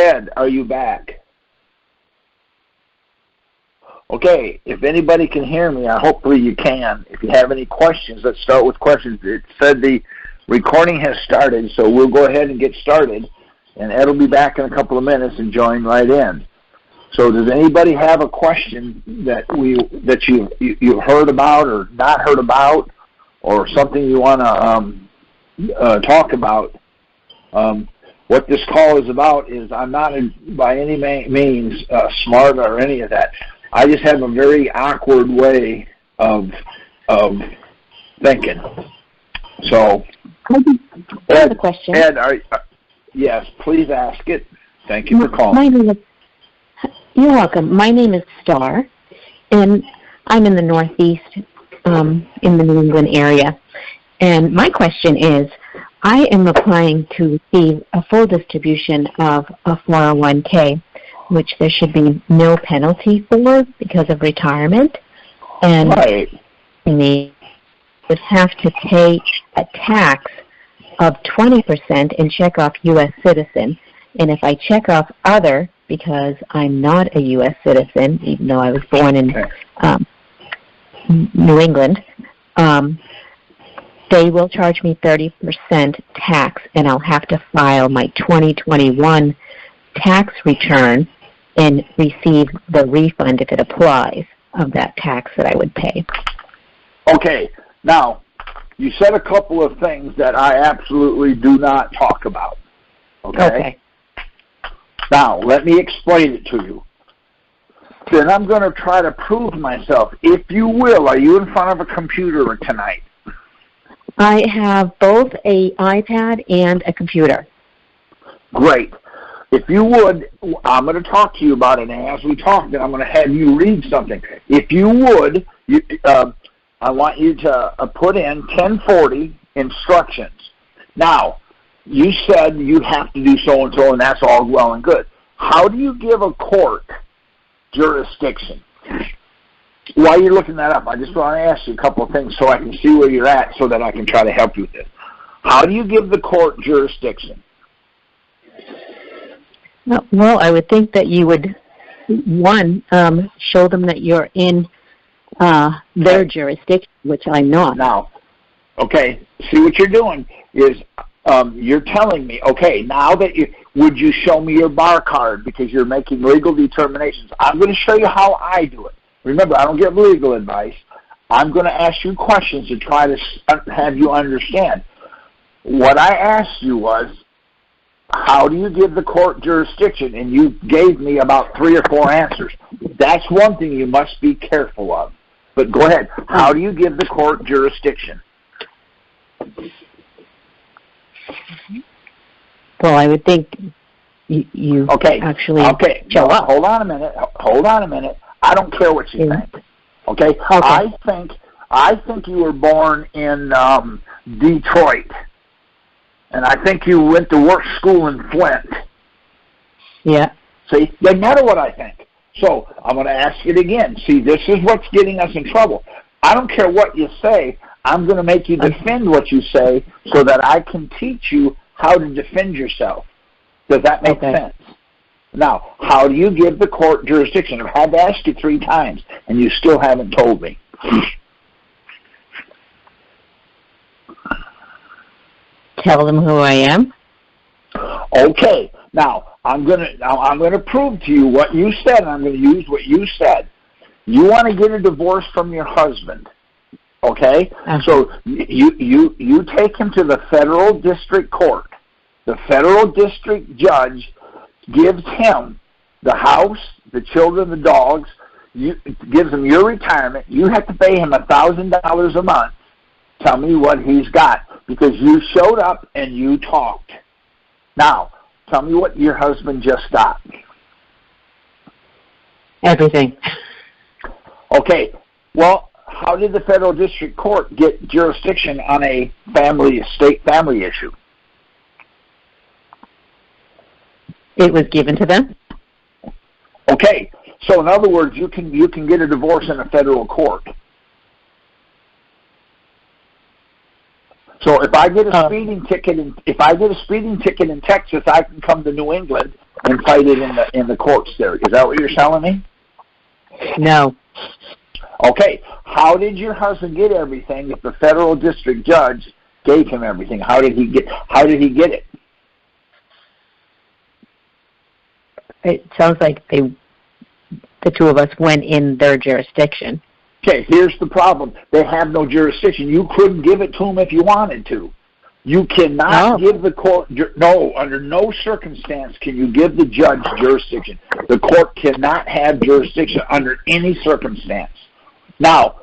Ed, are you back? Okay, if anybody can hear me, hopefully you can. If you have any questions, let's start with questions. It said the recording has started, so we'll go ahead and get started, and Ed will be back in a couple of minutes and join right in. So does anybody have a question that you heard about or not heard about, or something you want to talk about? What this call is about is I'm not by any means smart or any of that. I just have a very awkward way of thinking. So, I have a question. Ed, yes, please ask it. Thank you for calling. You're welcome. My name is Star, and I'm in the Northeast, in the New England area. And my question is, I am applying to receive a full distribution of a 401k, which there should be no penalty for because of retirement. And right. I would have to pay a tax of 20% and check off U.S. citizen. And if I check off other, because I'm not a U.S. citizen, even though I was born in New England, they will charge me 30% tax, and I'll have to file my 2021 tax return and receive the refund, if it applies, of that tax that I would pay. Okay. Now, you said a couple of things that I absolutely do not talk about. Okay. Now, let me explain it to you. Then I'm going to try to prove myself. If you will, are you in front of a computer tonight? I have both an iPad and a computer. Great. If you would, I'm going to talk to you about it, and as we talk, then I'm going to have you read something. If you would, I want you to put in 1040 instructions. Now, you said you have to do so-and-so, and that's all well and good. How do you give a court jurisdiction? While you're looking that up, I just want to ask you a couple of things so I can see where you're at so that I can try to help you with this. How do you give the court jurisdiction? Well, I would think that you would, one, show them that you're in their jurisdiction, which I'm not. Now, okay, see what you're doing is you're telling me, okay, now that would you show me your bar card because you're making legal determinations? I'm going to show you how I do it. Remember, I don't give legal advice. I'm going to ask you questions to try to have you understand. What I asked you was, how do you give the court jurisdiction? And you gave me about 3 or 4 answers. That's one thing you must be careful of. But go ahead. How do you give the court jurisdiction? Well, I would think you actually show up. Hold on a minute. I don't care what you think. Okay? I think you were born in Detroit. And I think you went to work school in Flint. Yeah. See, doesn't matter what I think. So I'm going to ask it again. See, this is what's getting us in trouble. I don't care what you say. I'm going to make you defend what you say so that I can teach you how to defend yourself. Does that make sense? Now, how do you give the court jurisdiction? I've had to ask you 3 times, and you still haven't told me. Tell them who I am. Okay. Now I'm gonna prove to you what you said, and I'm going to use what you said. You want to get a divorce from your husband, okay? So you take him to the federal district court. The federal district judge gives him the house, the children, the dogs. Gives him your retirement. You have to pay him $1,000 a month. Tell me what he's got, because you showed up and you talked. Now, tell me what your husband just got. Everything. Okay. Well, how did the federal district court get jurisdiction on a state family issue? It was given to them. Okay. So in other words, you can get a divorce in a federal court. So if I get a speeding ticket in Texas, I can come to New England and fight it in the courts there. Is that what you're telling me? No. Okay. How did your husband get everything if the federal district judge gave him everything? How did he get it? It sounds like the two of us went in their jurisdiction. Okay, here's the problem. They have no jurisdiction. You couldn't give it to them if you wanted to. You cannot give the court, no, under no circumstance can you give the judge jurisdiction. The court cannot have jurisdiction under any circumstance. Now,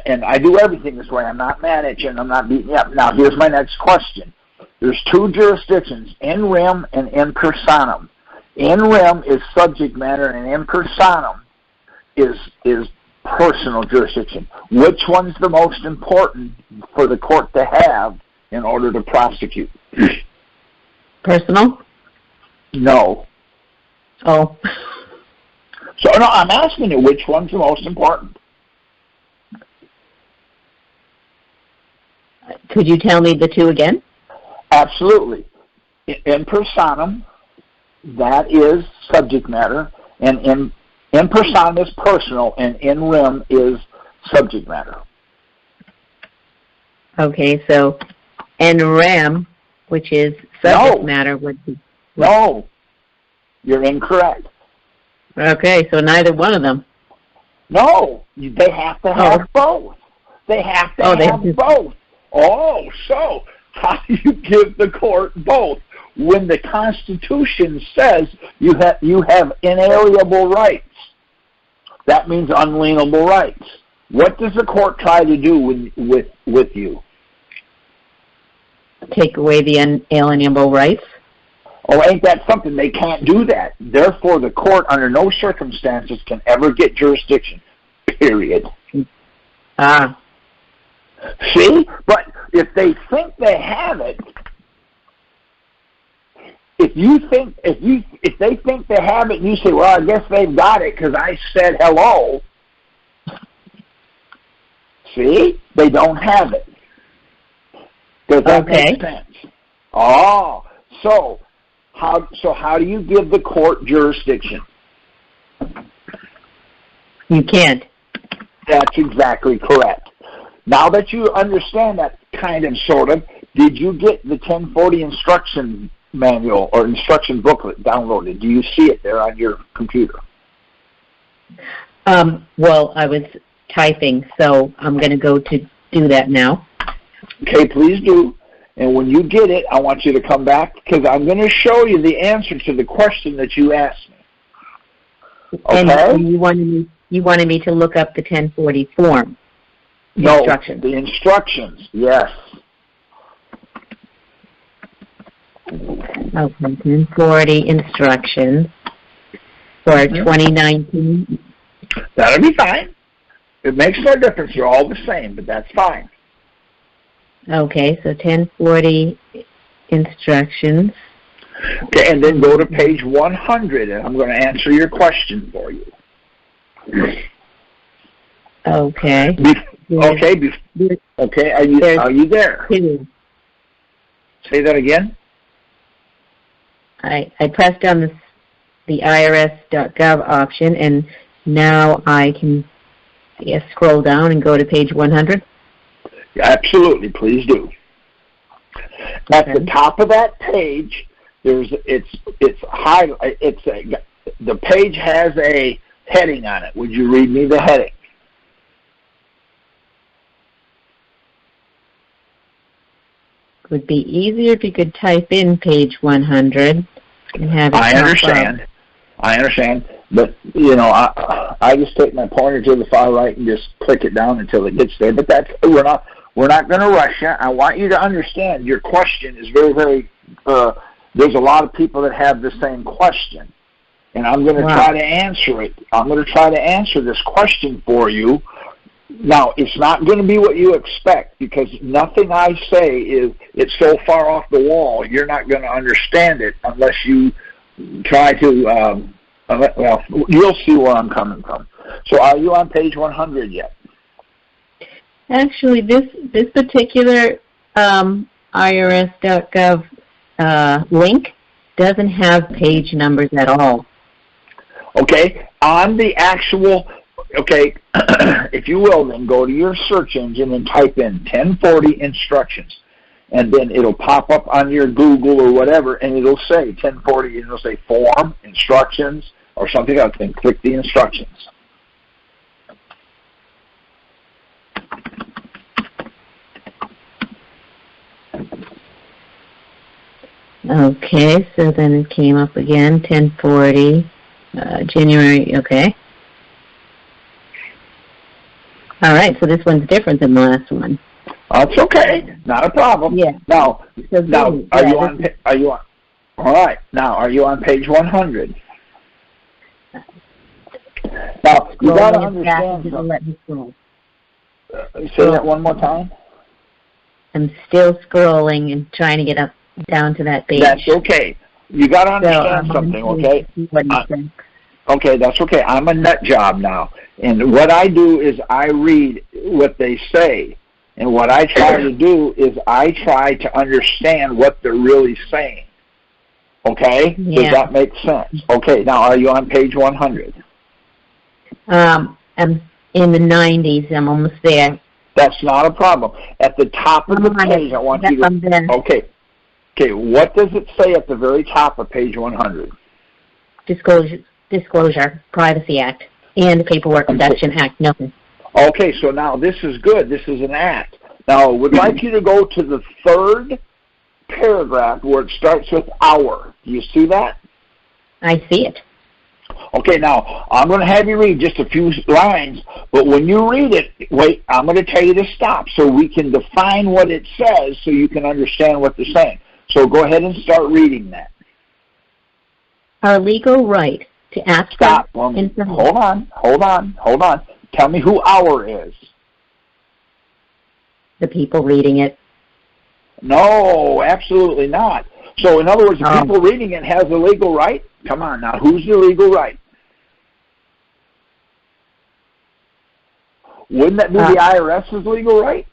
and I do everything this way. I'm not mad at you and I'm not beating you up. Now, here's my next question. There's two jurisdictions, in rem and in personam. In rem is subject matter and in personam is personal jurisdiction. Which one's the most important for the court to have in order to prosecute? Personal? No. Oh. So, no, I'm asking you which one's the most important. Could you tell me the two again? Absolutely. In personam, that is subject matter, and in personam is personal, and in rem is subject matter. Okay, so in rem, which is subject matter, would be... No, you're incorrect. Okay, so neither one of them. No, they have to have both. They have to have both. Oh, so how do you give the court both when the Constitution says you have inalienable rights? That means unalienable rights. What does the court try to do with you? Take away the inalienable rights? Oh, ain't that something? They can't do that. Therefore, the court, under no circumstances, can ever get jurisdiction, period. Ah. See? But if they think they have it, if they think they have it and you say, well, I guess they've got it because I said hello, see? They don't have it. Does that make sense? Oh, so how do you give the court jurisdiction? You can't. That's exactly correct. Now that you understand that kind of, sort of, did you get the 1040 instruction manual or instruction booklet downloaded? Do you see it there on your computer? Well, I was typing, so I'm going to go to do that now. Okay, please do. And when you get it, I want you to come back because I'm going to show you the answer to the question that you asked me. Okay? And you wanted me to look up the 1040 form. No, instructions. The instructions, yes. Okay, 1040 instructions for 2019. That'll be fine. It makes no difference. You're all the same, but that's fine. Okay, so 1040 instructions. Okay, and then go to page 100, and I'm going to answer your question for you. Okay. Okay. Are you there? Two. Say that again. I pressed on the IRS.gov option, and now I can scroll down and go to page 100. Absolutely, please do. At the top of that page, the page has a heading on it. Would you read me the heading? It would be easier if you could type in page 100 and have it I understand. But, I just take my pointer to the far right and just click it down until it gets there. But we're not going to rush you. I want you to understand your question is very, very, there's a lot of people that have the same question. And I'm going to try to answer it. I'm going to try to answer this question for you. Now, it's not going to be what you expect because nothing I say it's so far off the wall, you're not going to understand it unless you try to, you'll see where I'm coming from. So are you on page 100 yet? Actually, this particular IRS.gov link doesn't have page numbers at all. Okay, on the actual, okay, if you will, then go to your search engine and type in 1040 instructions. And then it'll pop up on your Google or whatever, and it'll say 1040, and it'll say form, instructions, or something else, and click the instructions. Okay, so then it came up again, 1040, January, okay. All right, so this one's different than the last one. That's okay, not a problem. Yeah. Now, are you on? All right. Now, are you on page 100? Now, you got to understand something. Say that one more time. I'm still scrolling and trying to get down to that page. That's okay. You got to understand something, okay? Okay, that's okay. I'm a nut job now, and what I do is I read what they say. And what I try to do is I try to understand what they're really saying. Okay? Yeah. Does that make sense? Okay, now are you on page 100? I'm in the 90s. I'm almost there. That's not a problem. At the top of the page, I want you to... Okay. Okay, what does it say at the very top of page 100? Disclosure, Privacy Act, and the Paperwork Reduction Act. Nothing. Okay, so now this is good. This is an act. Now, I would like you to go to the third paragraph where it starts with our. Do you see that? I see it. Okay, now, I'm going to have you read just a few lines, but when you read it, wait, I'm going to tell you to stop so we can define what it says so you can understand what they're saying. So go ahead and start reading that. Our legal right to ask for information. Hold on. Tell me who our is. The people reading it. No, absolutely not. So, in other words, the people reading it has a legal right? Come on now, who's the legal right? Wouldn't that be the IRS's legal right?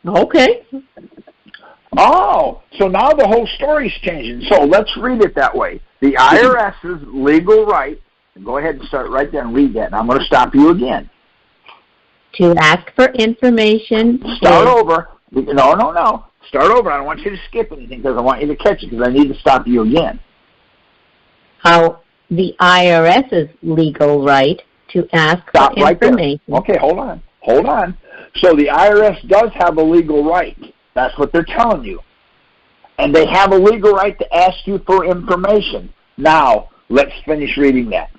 Okay. Oh, so now the whole story's changing. So let's read it that way. The IRS's legal right. Go ahead and start right there and read that. And I'm going to stop you again. To ask for information. Start over. No. Start over. I don't want you to skip anything because I want you to catch it because I need to stop you again. How the IRS's legal right to ask for information. There. Okay, hold on. So the IRS does have a legal right. That's what they're telling you. And they have a legal right to ask you for information. Now, let's finish reading that.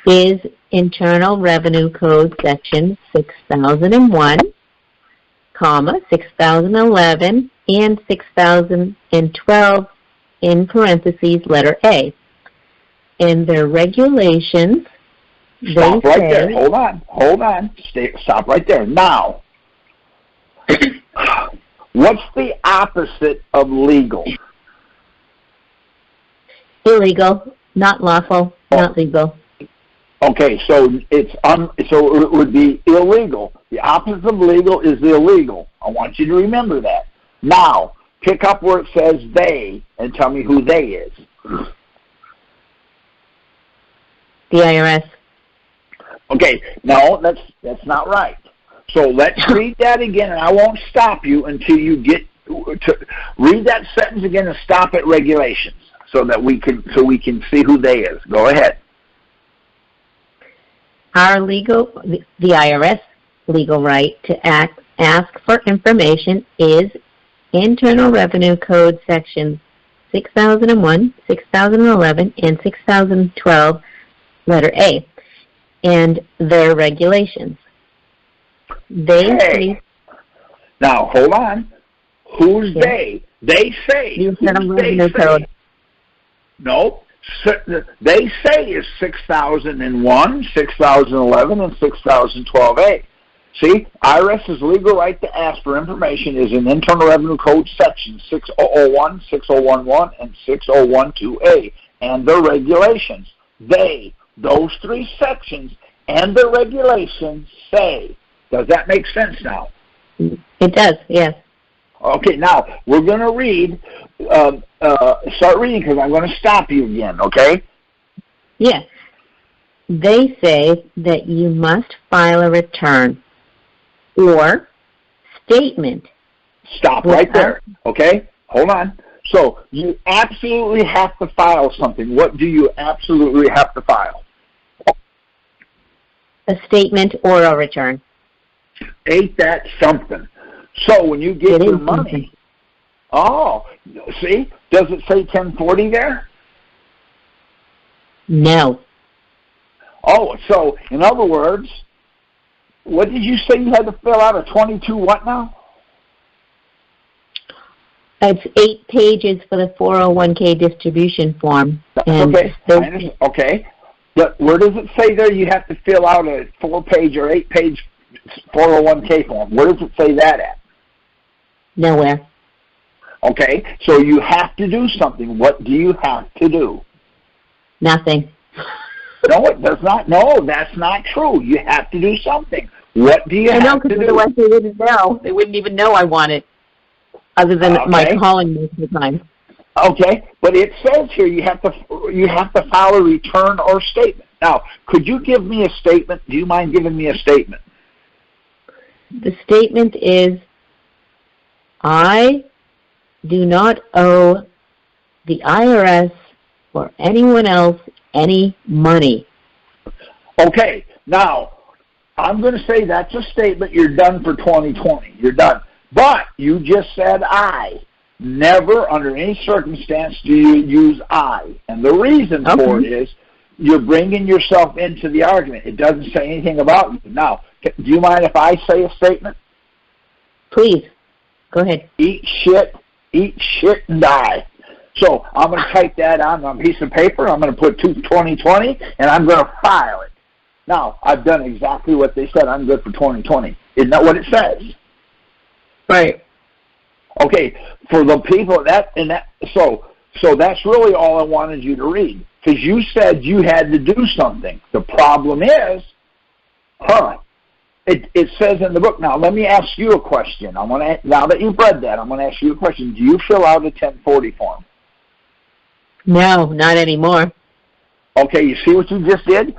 Is Internal Revenue Code Section 6001, 6011, and 6012 in parentheses, letter A. In their regulations, Stop right there. Hold on. Stop right there. Now, what's the opposite of legal? Illegal, not lawful, not legal. Okay, so so it would be illegal. The opposite of legal is illegal. I want you to remember that. Now, pick up where it says they and tell me who they is. The IRS. Okay, no, that's not right. So let's read that again, and I won't stop you until you get to read that sentence again and stop at regulations, so we can see who they is. Go ahead. The IRS legal right to ask for information is Internal Revenue Code Sections 6001, 6011, and 6012, letter A, and their regulations. Now, hold on. Who's they? They say. Internal Revenue Code. Nope. They say is 6001, 6011, and 6012A. See, IRS's legal right to ask for information is in Internal Revenue Code Section 6001, 6011, and 6012A, and their regulations. Those three sections and their regulations say. Does that make sense now? It does, yes. Okay, now we're going to read, start reading because I'm going to stop you again, okay? Yes. They say that you must file a return or statement. Stop right there, okay? Hold on. So you absolutely have to file something. What do you absolutely have to file? A statement or a return. Ain't that something? So when you get your money, something. Oh, see? Does it say 1040 there? No. Oh, so in other words, what did you say you had to fill out? A 22 what now? It's 8 pages for the 401k distribution form. That's and okay. Okay. But where does it say there you have to fill out a 4-page or 8-page 401k form? Where does it say that at? Nowhere. Okay, so you have to do something. What do you have to do? Nothing. No, it does not. No, that's not true. You have to do something. What do you have to do? Otherwise they wouldn't know. They wouldn't even know I want it, other than my calling most of the time. Okay, but it says here you have to file a return or statement. Now, could you give me a statement? Do you mind giving me a statement? The statement is, I do not owe the IRS or anyone else any money. Okay, now, I'm going to say that's a statement. You're done for 2020. You're done. But you just said I. Never, under any circumstance, do you use I. And the reason for it is you're bringing yourself into the argument. It doesn't say anything about you. Now, do you mind if I say a statement? Please. Go ahead. Eat shit, and die. So I'm going to type that on a piece of paper. I'm going to put 2020, and I'm going to file it. Now, I've done exactly what they said. I'm good for 2020. Isn't that what it says? Right. Okay, for the people so that's really all I wanted you to read, because you said you had to do something. The problem is, it says in the book. Now let me ask you a question. Now that you've read that, I'm going to ask you a question. Do you fill out a 1040 form? No, not anymore. Okay, you see what you just did?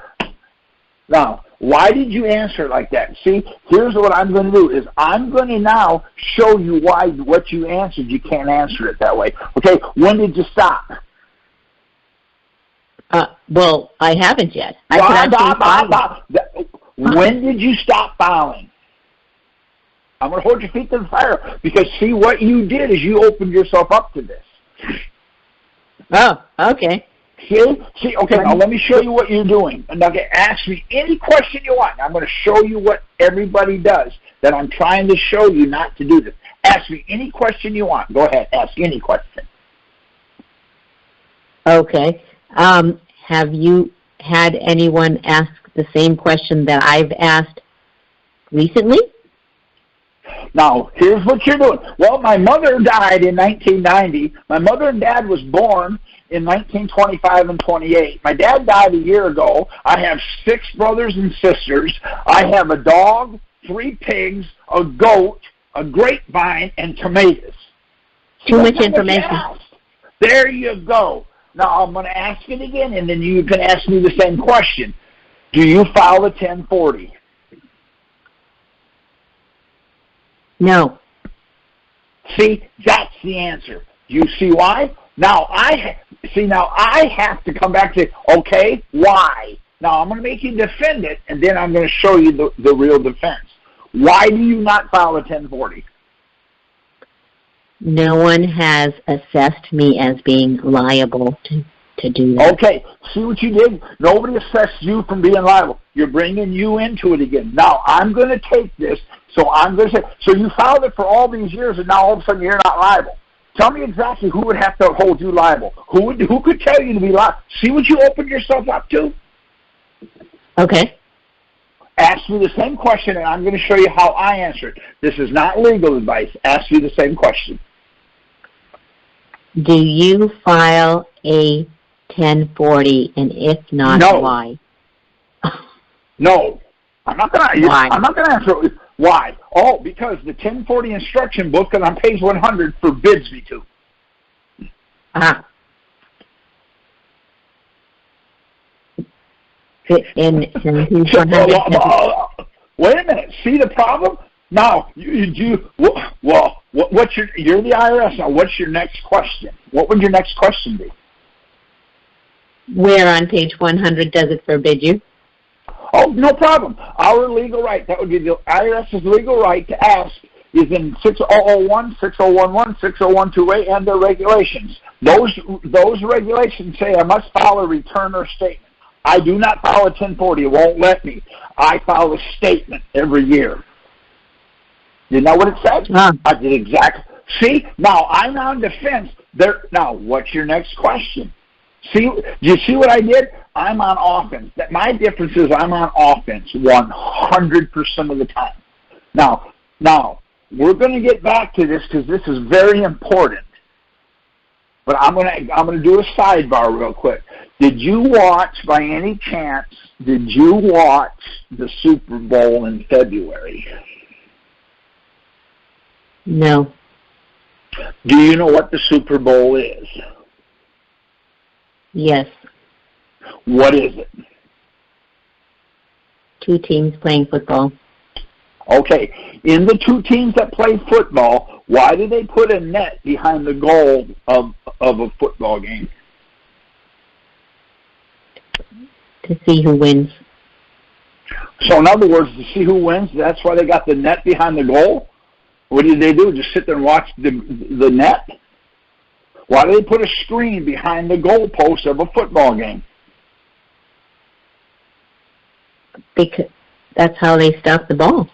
Now, why did you answer it like that? See, here's what I'm going to do is I'm going to now show you why what you answered, you can't answer it that way. Okay, when did you stop? Well, I haven't yet. When did you stop filing? I'm going to hold your feet to the fire, because see, what you did is you opened yourself up to this. Oh, okay. See, okay, now let me show you what you're doing. Now, ask me any question you want. I'm going to show you what everybody does, that I'm trying to show you not to do this. Ask me any question you want. Go ahead, ask any question. Okay. Have you had anyone ask the same question that I've asked recently? Now, here's what you're doing. Well, my mother died in 1990. My mother and dad was born in 1925 and 28. My dad died a year ago. I have 6 brothers and sisters. I have a dog, 3 pigs, a goat, a grapevine, and tomatoes. Too much information. There you go. Now, I'm going to ask it again, and then you can ask me the same question. Do you file a 1040? No. See, that's the answer. You see why? Now I have to come back to, okay, why? Now I'm going to make you defend it, and then I'm going to show you the real defense. Why do you not file a 1040? No one has assessed me as being liable to do that. Okay, see what you did? Nobody assessed you from being liable. You're bringing you into it again. Now I'm going to take this, so I'm going to say, so you filed it for all these years, and now all of a sudden you're not liable. Tell me exactly who would have to hold you liable. Who could tell you to be liable? See what you opened yourself up to? Okay. Ask me the same question, and I'm going to show you how I answer it. This is not legal advice. Ask me the same question. Do you file a 1040, and if not, why? No. I'm not going to answer why. Oh, because the 1040 instruction book that on page 100 forbids me to. Ah. In page 100. Wait a minute. See the problem? Now, you're the IRS. Now, what's your next question? What would your next question be? Where on page 100 does it forbid you? Oh, no problem. Our legal right, that would be the IRS's legal right to ask, is in 6001, 6011, 60128, and their regulations. Those regulations say I must file a return or statement. I do not file a 1040. It won't let me. I file a statement every year. You know what it said? I did exactly. See, now I'm on defense. Now, what's your next question? See, do you see what I did? I'm on offense. My difference is I'm on offense 100% of the time. Now, we're going to get back to this because this is very important. But I'm going to do a sidebar real quick. Did you watch, by any chance, the Super Bowl in February? No. Do you know what the Super Bowl is? Yes. What is it? Two teams playing football. Okay. In the two teams that play football, why do they put a net behind the goal of a football game? To see who wins. So in other words, to see who wins, that's why they got the net behind the goal? What did they do? Just sit there and watch the net? Why do they put a screen behind the goalpost of a football game? Because that's how they stop the ball.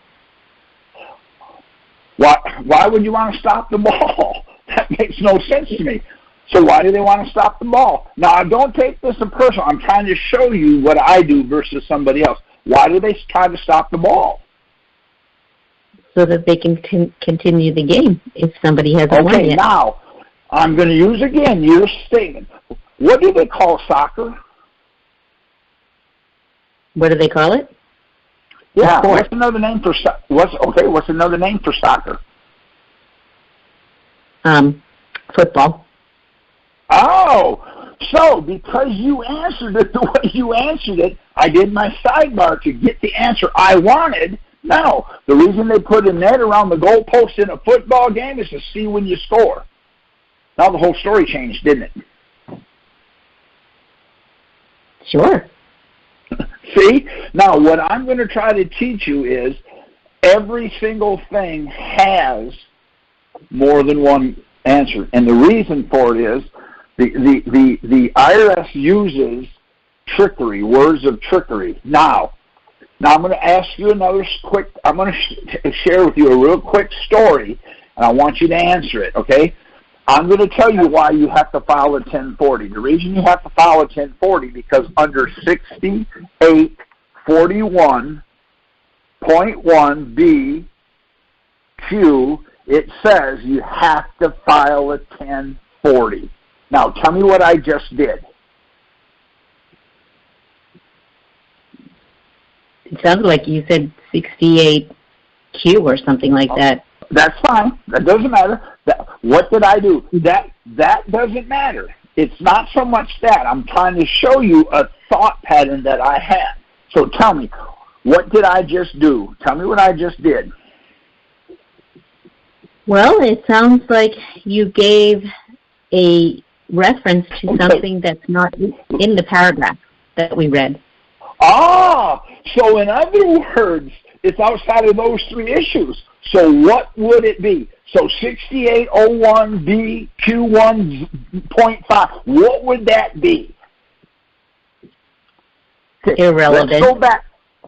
Why would you want to stop the ball? That makes no sense to me. So why do they want to stop the ball? Now, don't take this as personal. I'm trying to show you what I do versus somebody else. Why do they try to stop the ball? So that they can continue the game if somebody hasn't won yet. Okay, now, I'm going to use again your statement. What do they call soccer? What do they call it? Yeah, what's another name for what's another name for soccer? Football. Oh, so because you answered it the way you answered it, I did my sidebar to get the answer I wanted. No, the reason they put a net around the goalpost in a football game is to see when you score. Now the whole story changed, didn't it? Sure. See? Now what I'm going to try to teach you is every single thing has more than one answer. And the reason for it is the IRS uses trickery, words of trickery. Now I'm going to ask you I'm going to share with you a real quick story, and I want you to answer it, okay? I'm going to tell you why you have to file a 1040. The reason you have to file a 1040 because under 6841.1 BQ, it says you have to file a 1040. Now, tell me what I just did. It sounded like you said 68Q or something like that. That's fine. That doesn't matter. What did I do? That doesn't matter. It's not so much that. I'm trying to show you a thought pattern that I had. So tell me, what did I just do? Tell me what I just did. Well, it sounds like you gave a reference to something that's not in the paragraph that we read. Ah, so in other words, it's outside of those three issues. So what would it be? So 6801 BQ1.5, what would that be? Okay, irrelevant. Let's go back.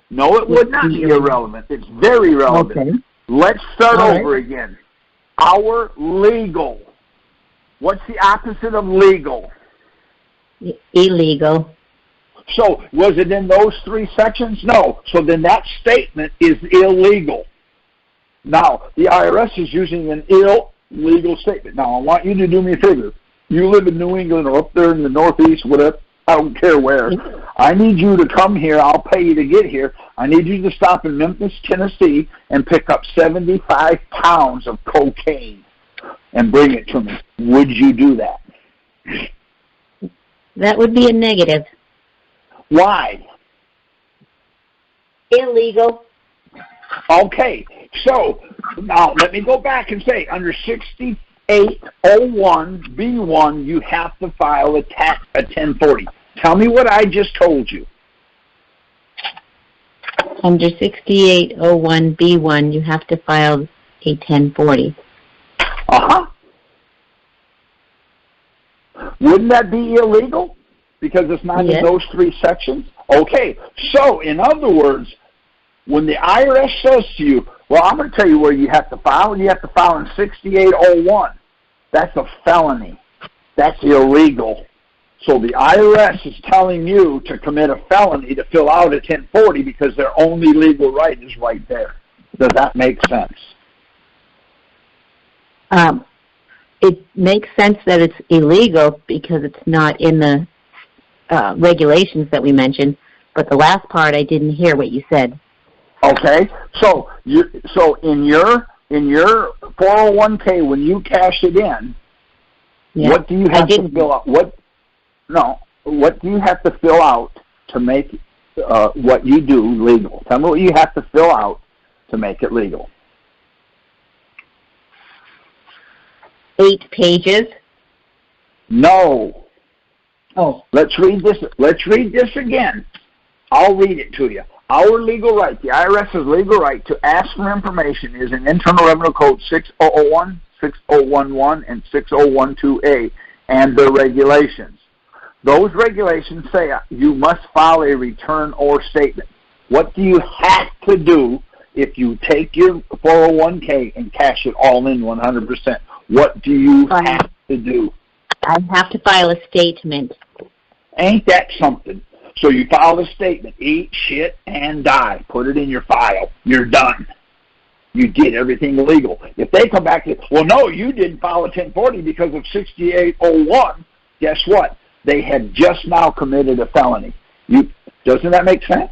No, it would not be irrelevant. It's very relevant. Okay. Let's start over again. Our legal. What's the opposite of legal? Illegal. So was it in those three sections? No. So then that statement is illegal. Now, the IRS is using an illegal statement. Now, I want you to do me a favor. You live in New England or up there in the Northeast, whatever, I don't care where. I need you to come here. I'll pay you to get here. I need you to stop in Memphis, Tennessee, and pick up 75 pounds of cocaine and bring it to me. Would you do that? That would be a negative. Why? Illegal. Okay, so now let me go back and say, under 6801B1, you have to file a tax at 1040. Tell me what I just told you. Under 6801B1, you have to file a 1040. Uh-huh. Wouldn't that be illegal? Because it's not in those three sections? Okay, so in other words, when the IRS says to you, well, I'm going to tell you where you have to file. You have to file in 6801. That's a felony. That's illegal. So the IRS is telling you to commit a felony to fill out a 1040 because their only legal right is right there. Does that make sense? It makes sense that it's illegal because it's not in the regulations that we mentioned. But the last part, I didn't hear what you said. Okay, so in your 401k, when you cash it in, what do you have to fill out? What do you have to fill out to make what you do legal? Tell me what you have to fill out to make it legal. 8 pages. No. Oh. Let's read this again. I'll read it to you. Our legal right, the IRS's legal right to ask for information is in Internal Revenue Code 6001, 6011, and 6012A, and the regulations. Those regulations say you must file a return or statement. What do you have to do if you take your 401k and cash it all in 100%? What do you have to do? I have to file a statement. Ain't that something? So you file a statement, eat, shit, and die. Put it in your file. You're done. You did everything legal. If they come back and say, well, no, you didn't file a 1040 because of 6801, guess what? They have just now committed a felony. Doesn't that make sense?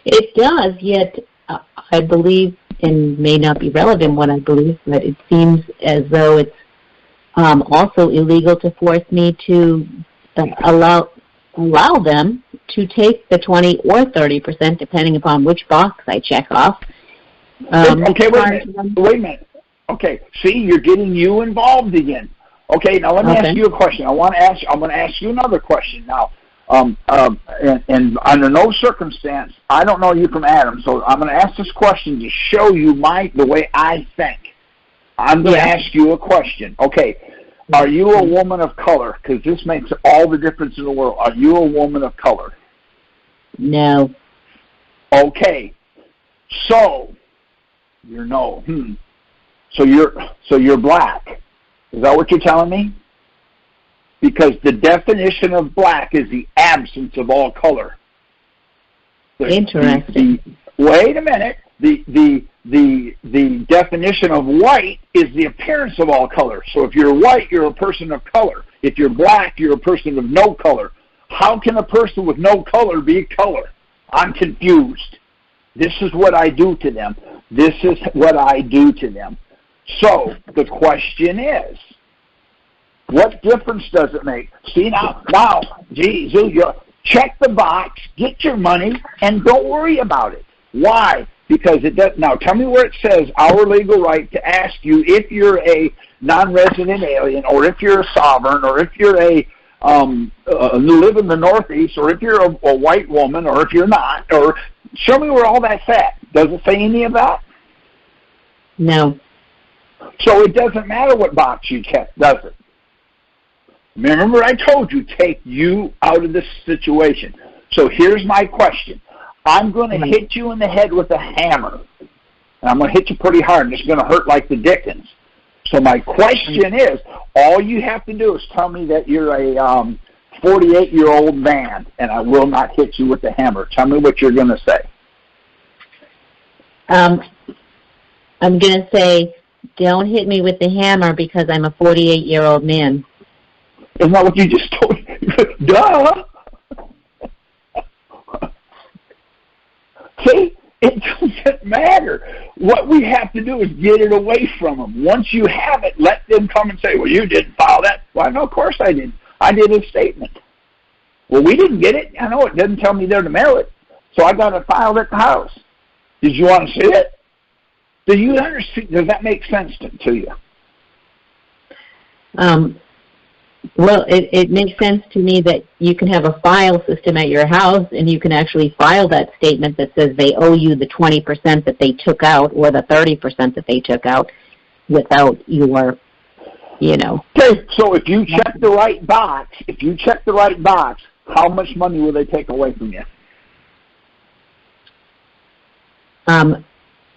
It does, yet I believe, and may not be relevant what I believe, but it seems as though it's also illegal to force me to allow them to take the 20 or 30%, depending upon which box I check off. Okay, wait a minute. Okay, see, you're getting you involved again. Okay, now let me ask you a question. I'm going to ask you another question now. And under no circumstance, I don't know you from Adam, so I'm going to ask this question to show you the way I think. I'm going to ask you a question. Okay, are you a woman of color? Because this makes all the difference in the world. Are you a woman of color? No. Okay, so you're no. So you're black. Is that what you're telling me? Because the definition of black is the absence of all color. Interesting. Wait a minute. The definition of white is the appearance of all color. So if you're white, you're a person of color. If you're black, you're a person of no color. How can a person with no color be color? I'm confused. This is what I do to them. This is what I do to them. So the question is, what difference does it make? See, now, geez, check the box, get your money, and don't worry about it. Why? Because it does. Now, tell me where it says our legal right to ask you if you're a non-resident alien, or if you're a sovereign, or if you're live in the Northeast, or if you're a white woman, or if you're not, or show me where all that's at. Does it say any of that? No. So it doesn't matter what box you check, does it? Remember I told you, take you out of this situation. So here's my question. I'm going to hit you in the head with a hammer. And I'm going to hit you pretty hard, and it's going to hurt like the dickens. So my question is, all you have to do is tell me that you're a 48-year-old man, and I will not hit you with the hammer. Tell me what you're going to say. I'm going to say, don't hit me with the hammer because I'm a 48-year-old man. Isn't that what you just told me? Duh! See, it doesn't matter. What we have to do is get it away from them. Once you have it, let them come and say, well, you didn't file that. Well, no, of course I didn't. I did a statement. Well, we didn't get it. I know it doesn't tell me there to mail it, so I got it filed at the house. Did you want to see it? Do you understand? Does that make sense to you? Well, it makes sense to me that you can have a file system at your house and you can actually file that statement that says they owe you the 20% that they took out or the 30% that they took out without your, Okay, so if you check the right box, how much money will they take away from you?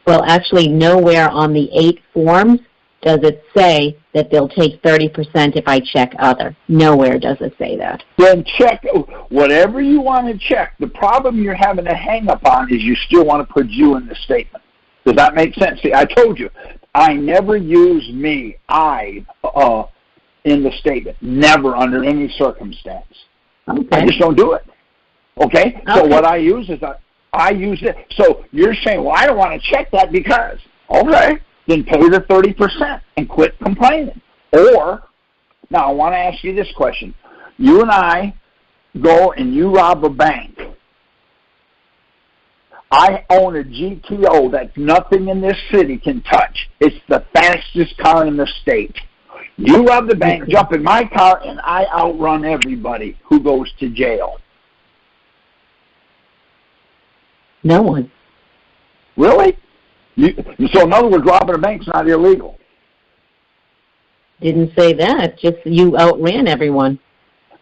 Well, actually, nowhere on the 8 forms does it say that they'll take 30% if I check other. Nowhere does it say that. Then check whatever you want to check. The problem you're having a hang-up on is you still want to put you in the statement. Does that make sense? See, I told you, I never use me, in the statement. Never under any circumstance. Okay. I just don't do it. Okay? So what I use is I use it. So you're saying, well, I don't want to check that because, okay, then pay the 30% and quit complaining. Or, now I want to ask you this question. You and I go and you rob a bank. I own a GTO that nothing in this city can touch. It's the fastest car in the state. You rob the bank, jump in my car, and I outrun everybody. Who goes to jail? No one. Really? So in other words, robbing a bank's not illegal. Didn't say that. Just you outran everyone.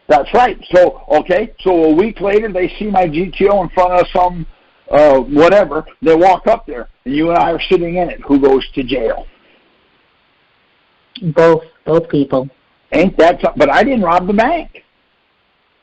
That's right. So, okay, so a week later they see my GTO in front of some whatever. They walk up there, and you and I are sitting in it. Who goes to jail? Both people. Ain't that something? But I didn't rob the bank.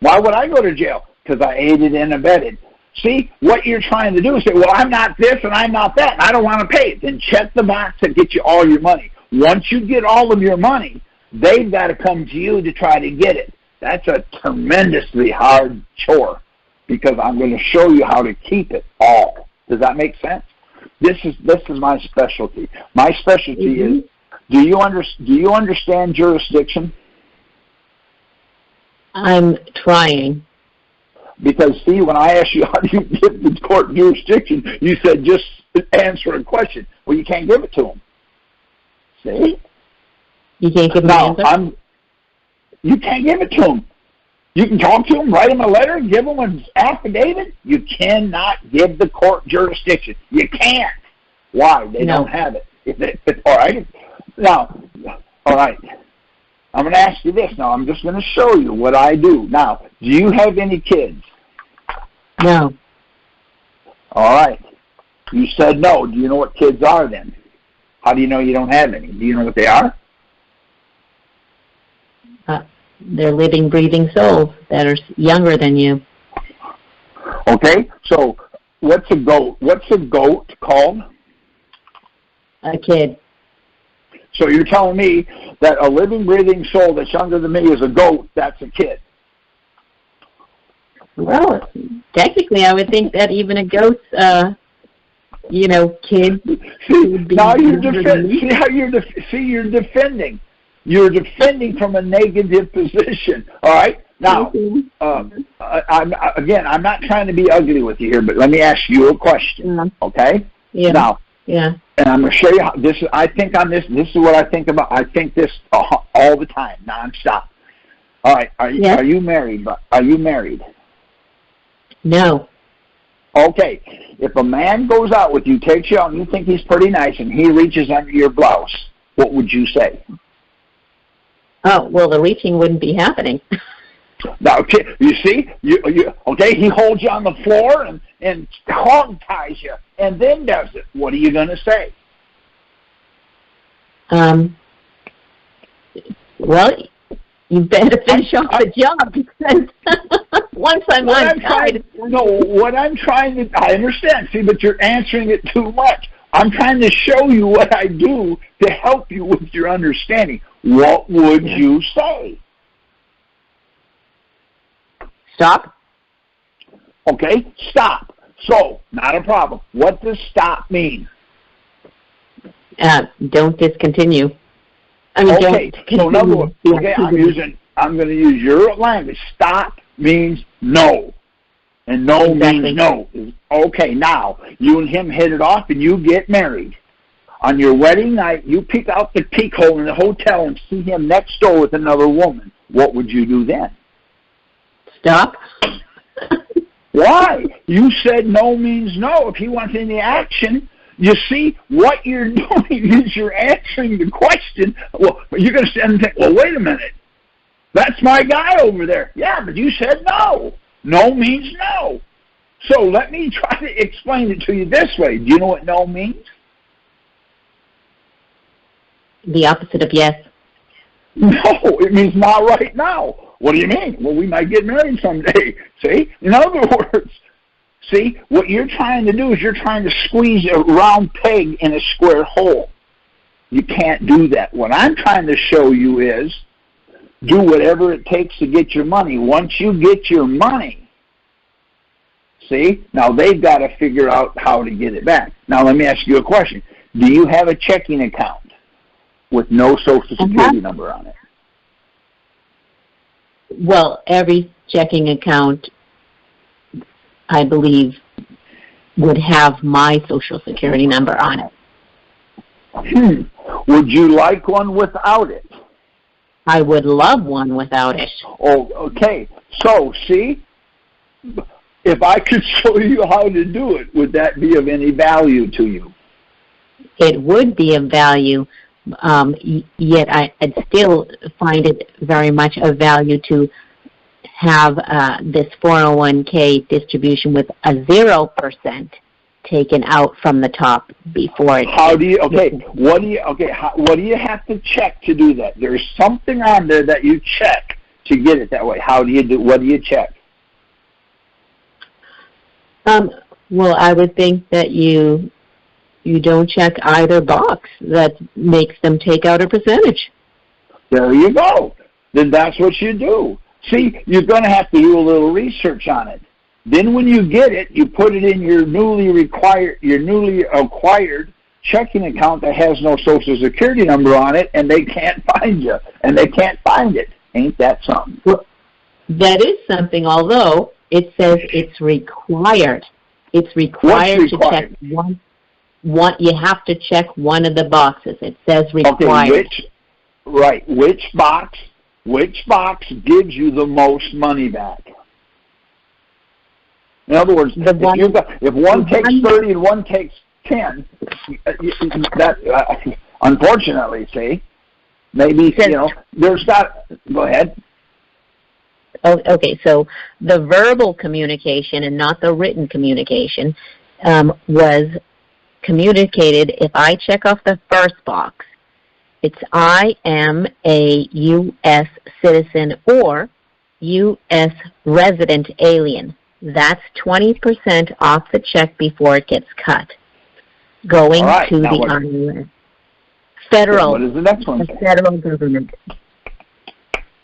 Why would I go to jail? Because I aided and abetted. See, what you're trying to do is say, well, I'm not this and I'm not that, and I don't want to pay it. Then check the box and get you all your money. Once you get all of your money, they've got to come to you to try to get it. That's a tremendously hard chore because I'm going to show you how to keep it all. Does that make sense? This is my specialty. My specialty is, do you understand jurisdiction? I'm trying. Because, see, when I asked you how do you give the court jurisdiction, you said just answer a question. Well, you can't give it to them. See? You can't give them an answer? You can't give it to them. You can talk to them, write them a letter, give them an affidavit. You cannot give the court jurisdiction. You can't. Why? They don't have it. All right. Now, all right. I'm going to ask you this now. I'm just going to show you what I do. Now, do you have any kids? No. All right. You said no. Do you know what kids are then? How do you know you don't have any? Do you know what they are? They're living, breathing souls that are younger than you. Okay. So what's a goat? What's a goat called? A kid. So you're telling me that a living, breathing soul that's younger than me is a goat, that's a kid. Well, technically I would think that even a goat's, kid would be... Now you're defending. You're defending. You're defending from a negative position. All right? Now, I'm not trying to be ugly with you here, but let me ask you a question, okay? Yeah. Now, and I'm going to show you how this is. I think on this. This is what I think about. I think this all the time, nonstop. All right. Are you married? Are you married? No. Okay. If a man goes out with you, takes you out, and you think he's pretty nice, and he reaches under your blouse, what would you say? Oh, well, the reaching wouldn't be happening. Now, you see, okay, he holds you on the floor and hog ties you, and then does it. What are you going to say? Well, you better finish off the job because once I'm outside. What I'm trying to, I understand, see, but you're answering it too much. I'm trying to show you what I do to help you with your understanding. What would you say? Stop. Okay, stop. So, not a problem. What does stop mean? Don't discontinue. I mean, okay, don't so in other words, okay, I'm going to use your language. Stop means no. And no means no. Okay, now, you and him hit it off and you get married. On your wedding night, you peek out the peek hole in the hotel and see him next door with another woman. What would you do then? Stop. Why? You said no means no. If he wants any action, you see, what you're doing is you're answering the question. Well, you're going to stand and think, well, wait a minute. That's my guy over there. Yeah, but you said no. No means no. So let me try to explain it to you this way. Do you know what no means? The opposite of yes. No, it means not right now. What do you mean? Well, we might get married someday. See? In other words, see, what you're trying to do is you're trying to squeeze a round peg in a square hole. You can't do that. What I'm trying to show you is do whatever it takes to get your money. Once you get your money, see, now they've got to figure out how to get it back. Now let me ask you a question. Do you have a checking account with no Social Security number on it? Well, every checking account, I believe, would have my Social Security number on it. Would you like one without it? I would love one without it. Oh, okay. So, see, if I could show you how to do it, would that be of any value to you? It would be of value, yet I'd still find it very much of value to have this 401k distribution with a 0% taken out from the top before it. What do you have to check to do that? There's something on there that you check to get it that way. What do you check? Well, I would think that you don't check either box that makes them take out a percentage. There you go. Then that's what you do. See, you're going to have to do a little research on it. Then when you get it, you put it in your newly acquired checking account that has no Social Security number on it, and they can't find you, and they can't find it. Ain't that something? Well, that is something, although it says it's required. It's required to check one. You have to check one of the boxes. It says required. Okay, which box gives you the most money back? In other words, if one takes 30 and one takes 10, that unfortunately, see, maybe there's got. Go ahead. Oh, okay, so the verbal communication and not the written communication was communicated. If I check off the first box, it's I am a U.S. citizen or U.S. resident alien. That's 20% off the check before it gets cut. Going to the IRS. Federal. What does the next one say? Federal government.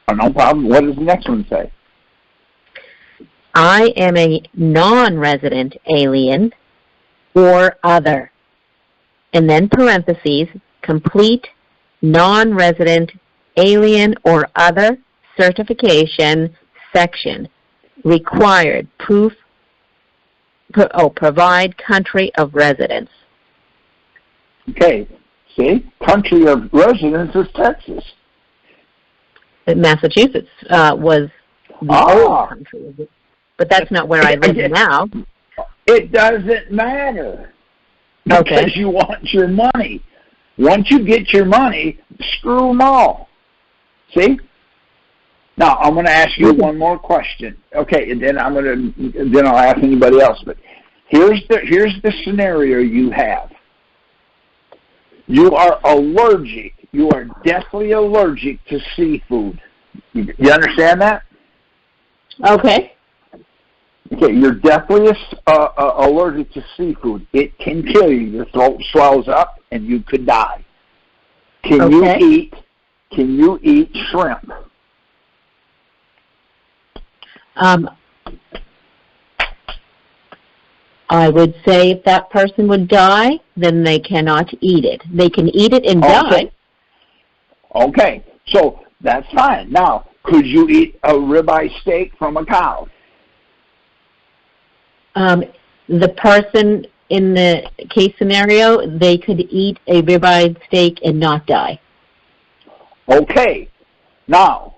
Oh, no problem. What does the next one say? I am a non-resident alien or other. And then parentheses, complete non-resident alien or other certification section. Required proof, provide country of residence. Okay, see, country of residence is Texas. Massachusetts was the old country, but that's not where I live now. It doesn't matter because you want your money. Once you get your money, screw them all. See? Now I'm going to ask you one more question. Okay, and then I'll ask anybody else. But here's the scenario you have. You are allergic. You are deathly allergic to seafood. You understand that? Okay. Okay, you're deathly allergic to seafood. It can kill you. Your throat swells up, and you could die. Can you eat shrimp? I would say if that person would die, then they cannot eat it. They can eat it and die. Okay, so that's fine. Now, could you eat a ribeye steak from a cow? The person in the case scenario, they could eat a ribeye steak and not die. Okay, now,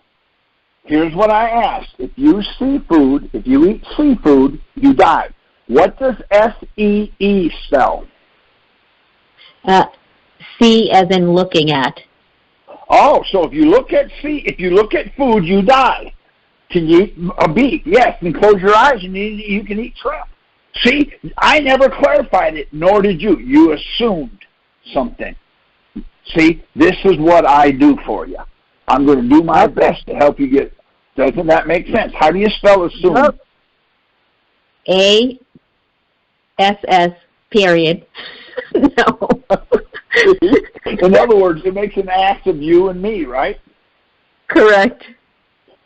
here's what I asked. If you eat seafood, you die. What does S-E-E spell? See as in looking at. Oh, so if you look at food, you die. Can you eat a beef? Yes, and close your eyes and you can eat shrimp. See, I never clarified it, nor did you. You assumed something. See, this is what I do for you. I'm going to do my best to help you get. Doesn't that make sense? How do you spell assume? A-S-S period. No. In other words, it makes an ass of you and me, right? Correct.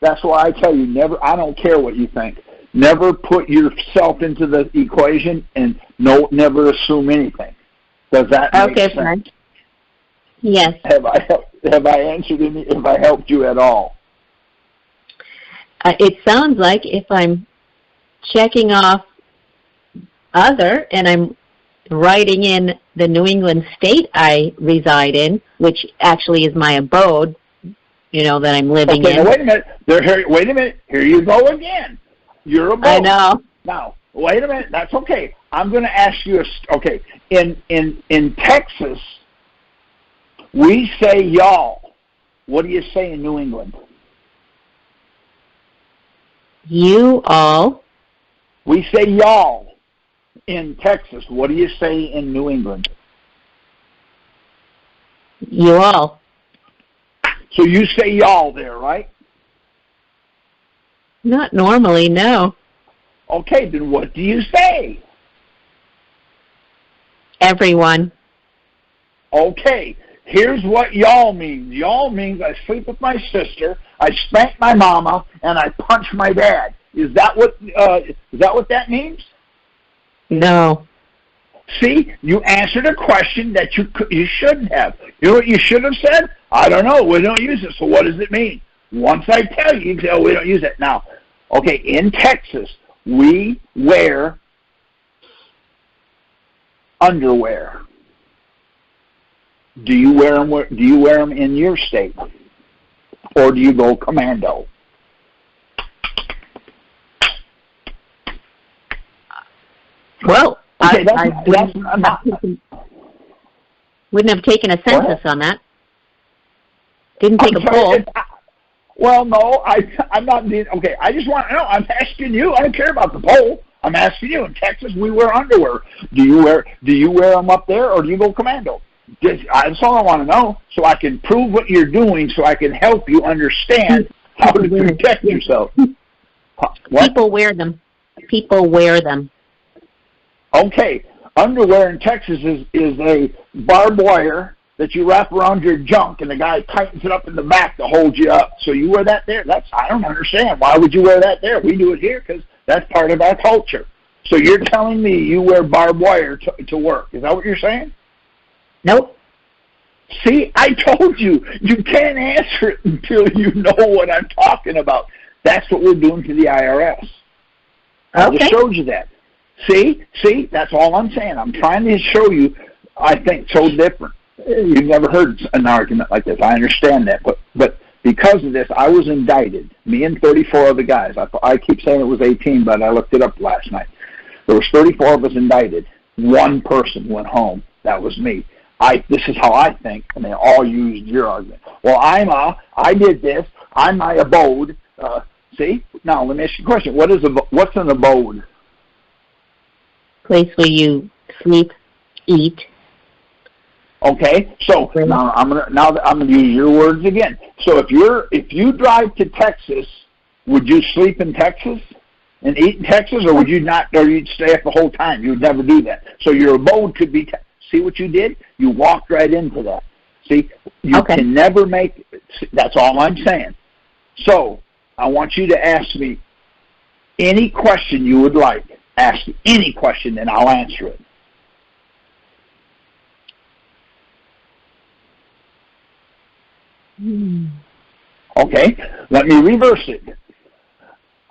That's why I tell you, I don't care what you think. Never put yourself into the equation and never assume anything. Does that make sense? Fine. Yes. Have I answered any? Have I helped you at all? It sounds like if I'm checking off other and I'm writing in the New England state I reside in, which actually is my abode, that I'm living in. Now, wait a minute. Wait a minute. Here you go again. Your abode. I know. Now, wait a minute. That's okay. I'm going to ask you. Okay. In Texas, we say y'all. What do you say in New England? You all. We say y'all in Texas. What do you say in New England? You all. So you say y'all there, right? Not normally, no. Okay, then what do you say? Everyone. Okay, here's what y'all means. Y'all means I sleep with my sister, I spank my mama, and I punch my dad. Is that what that means? No. See, you answered a question that you shouldn't have. You know what you should have said? I don't know. We don't use it. So what does it mean? Once I tell you, you say, oh, we don't use it. Now, okay, in Texas, we wear underwear. Do you wear them? Do you wear them in your state, or do you go commando? Well, okay, I wouldn't have taken a census on that. Didn't take a poll. Well, no, I'm not being, okay, I just want to know. I'm asking you. I don't care about the poll. I'm asking you. In Texas, we wear underwear. Do you wear them up there, or do you go commando? That's all I want to know, so I can prove what you're doing, so I can help you understand how to protect yourself. What? People wear them. People wear them. Okay, underwear in Texas is a barbed wire that you wrap around your junk, and the guy tightens it up in the back to hold you up. So you wear that there? I don't understand. Why would you wear that there? We do it here because that's part of our culture. So you're telling me you wear barbed wire to work. Is that what you're saying? Nope. See, I told you. You can't answer it until you know what I'm talking about. That's what we're doing to the IRS. I just showed you that. See, that's all I'm saying. I'm trying to show you, I think, so different. You've never heard an argument like this. I understand that. But because of this, I was indicted. Me and 34 other guys. I keep saying it was 18, but I looked it up last night. There was 34 of us indicted. One person went home. That was me. This is how I think, and they all used your argument. Well, I did this. I'm my abode. See? Now, let me ask you a question. What's an abode? Place where you sleep, eat. Okay, so now I'm gonna use your words again. So if you drive to Texas, would you sleep in Texas and eat in Texas, or would you not? Or you'd stay up the whole time? You would never do that. So your abode could be. See what you did? You walked right into that. See, you can never make. That's all I'm saying. So I want you to ask me any question you would like. ask any question and I'll answer it. Okay, let me reverse it.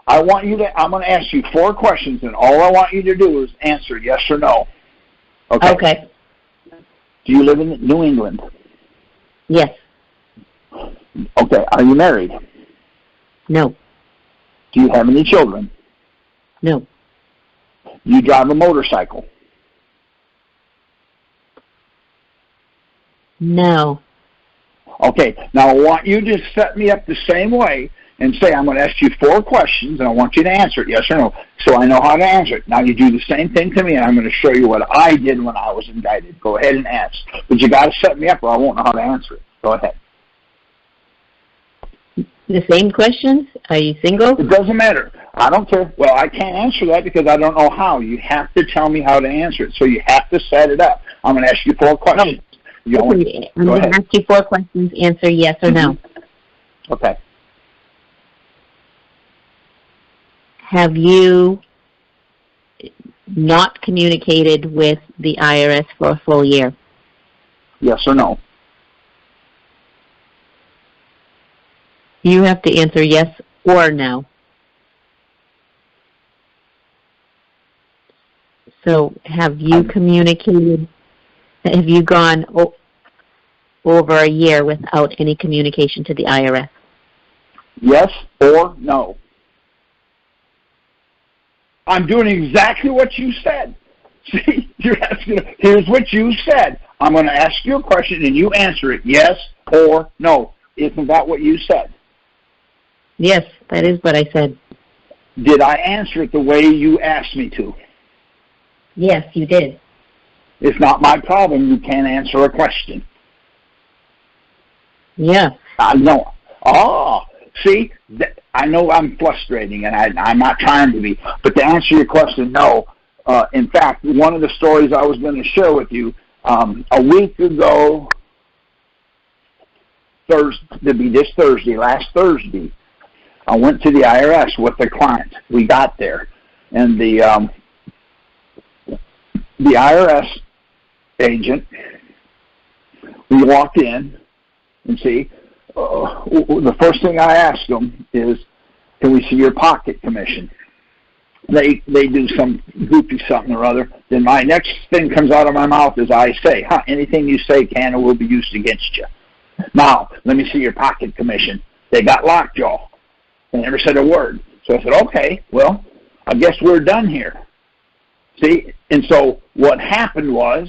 I'm going to ask you 4 questions, and all I want you to do is answer yes or no. Okay? Okay. Do you live in New England? Yes. Okay, are you married? No. Do you have any children? No. Do you drive a motorcycle? No. Okay, now I want you to set me up the same way and say, I'm going to ask you 4 questions, and I want you to answer it, yes or no, so I know how to answer it. Now you do the same thing to me, and I'm going to show you what I did when I was indicted. Go ahead and ask. But you got to set me up or I won't know how to answer it. Go ahead. The same questions? Are you single? It doesn't matter. I don't care. Well, I can't answer that because I don't know how. You have to tell me how to answer it, so you have to set it up. I'm going to ask you 4 questions. I'm going to ask you 4 questions, answer yes or no. Okay. Have you not communicated with the IRS for a full year? Yes or no. You have to answer yes or no. So have you communicated, have you gone over a year without any communication to the IRS? Yes or no. I'm doing exactly what you said. See, you're asking, here's what you said. I'm going to ask you a question and you answer it, yes or no. Isn't that what you said? Yes, that is what I said. Did I answer it the way you asked me to? Yes, you did. It's not my problem. You can't answer a question. Yeah. I know. Oh, see, I know I'm frustrating, and I'm not trying to be. But to answer your question, no. In fact, one of the stories I was going to share with you, a week ago, last Thursday, I went to the IRS with the client. We got there, and the IRS agent, we walked in, and see, the first thing I asked them is, can we see your pocket commission? They do some goofy something or other. Then my next thing comes out of my mouth is I say, anything you say can or will be used against you. Now, let me see your pocket commission. They got lockjaw. They never said a word. So I said, okay, well, I guess we're done here. See, and so what happened was,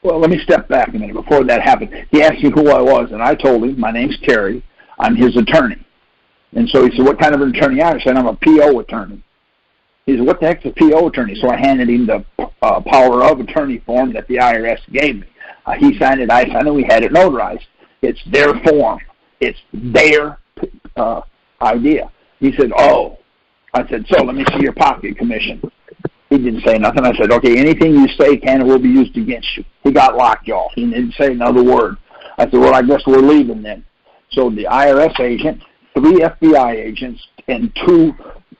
well, let me step back a minute. Before that happened, he asked me who I was, and I told him, my name's Terry. I'm his attorney. And so he said, what kind of an attorney are you? I said, I'm a PO attorney. He said, what the heck's a PO attorney? So I handed him the power of attorney form that the IRS gave me. He signed it, I signed it, we had it notarized. It's their form. It's their idea. He said, oh. I said, so let me see your pocket commission. He didn't say nothing. I said, okay, anything you say can or will be used against you. He got lockjaw. He didn't say another word. I said, well, I guess we're leaving then. So the IRS agent, 3 FBI agents, and 2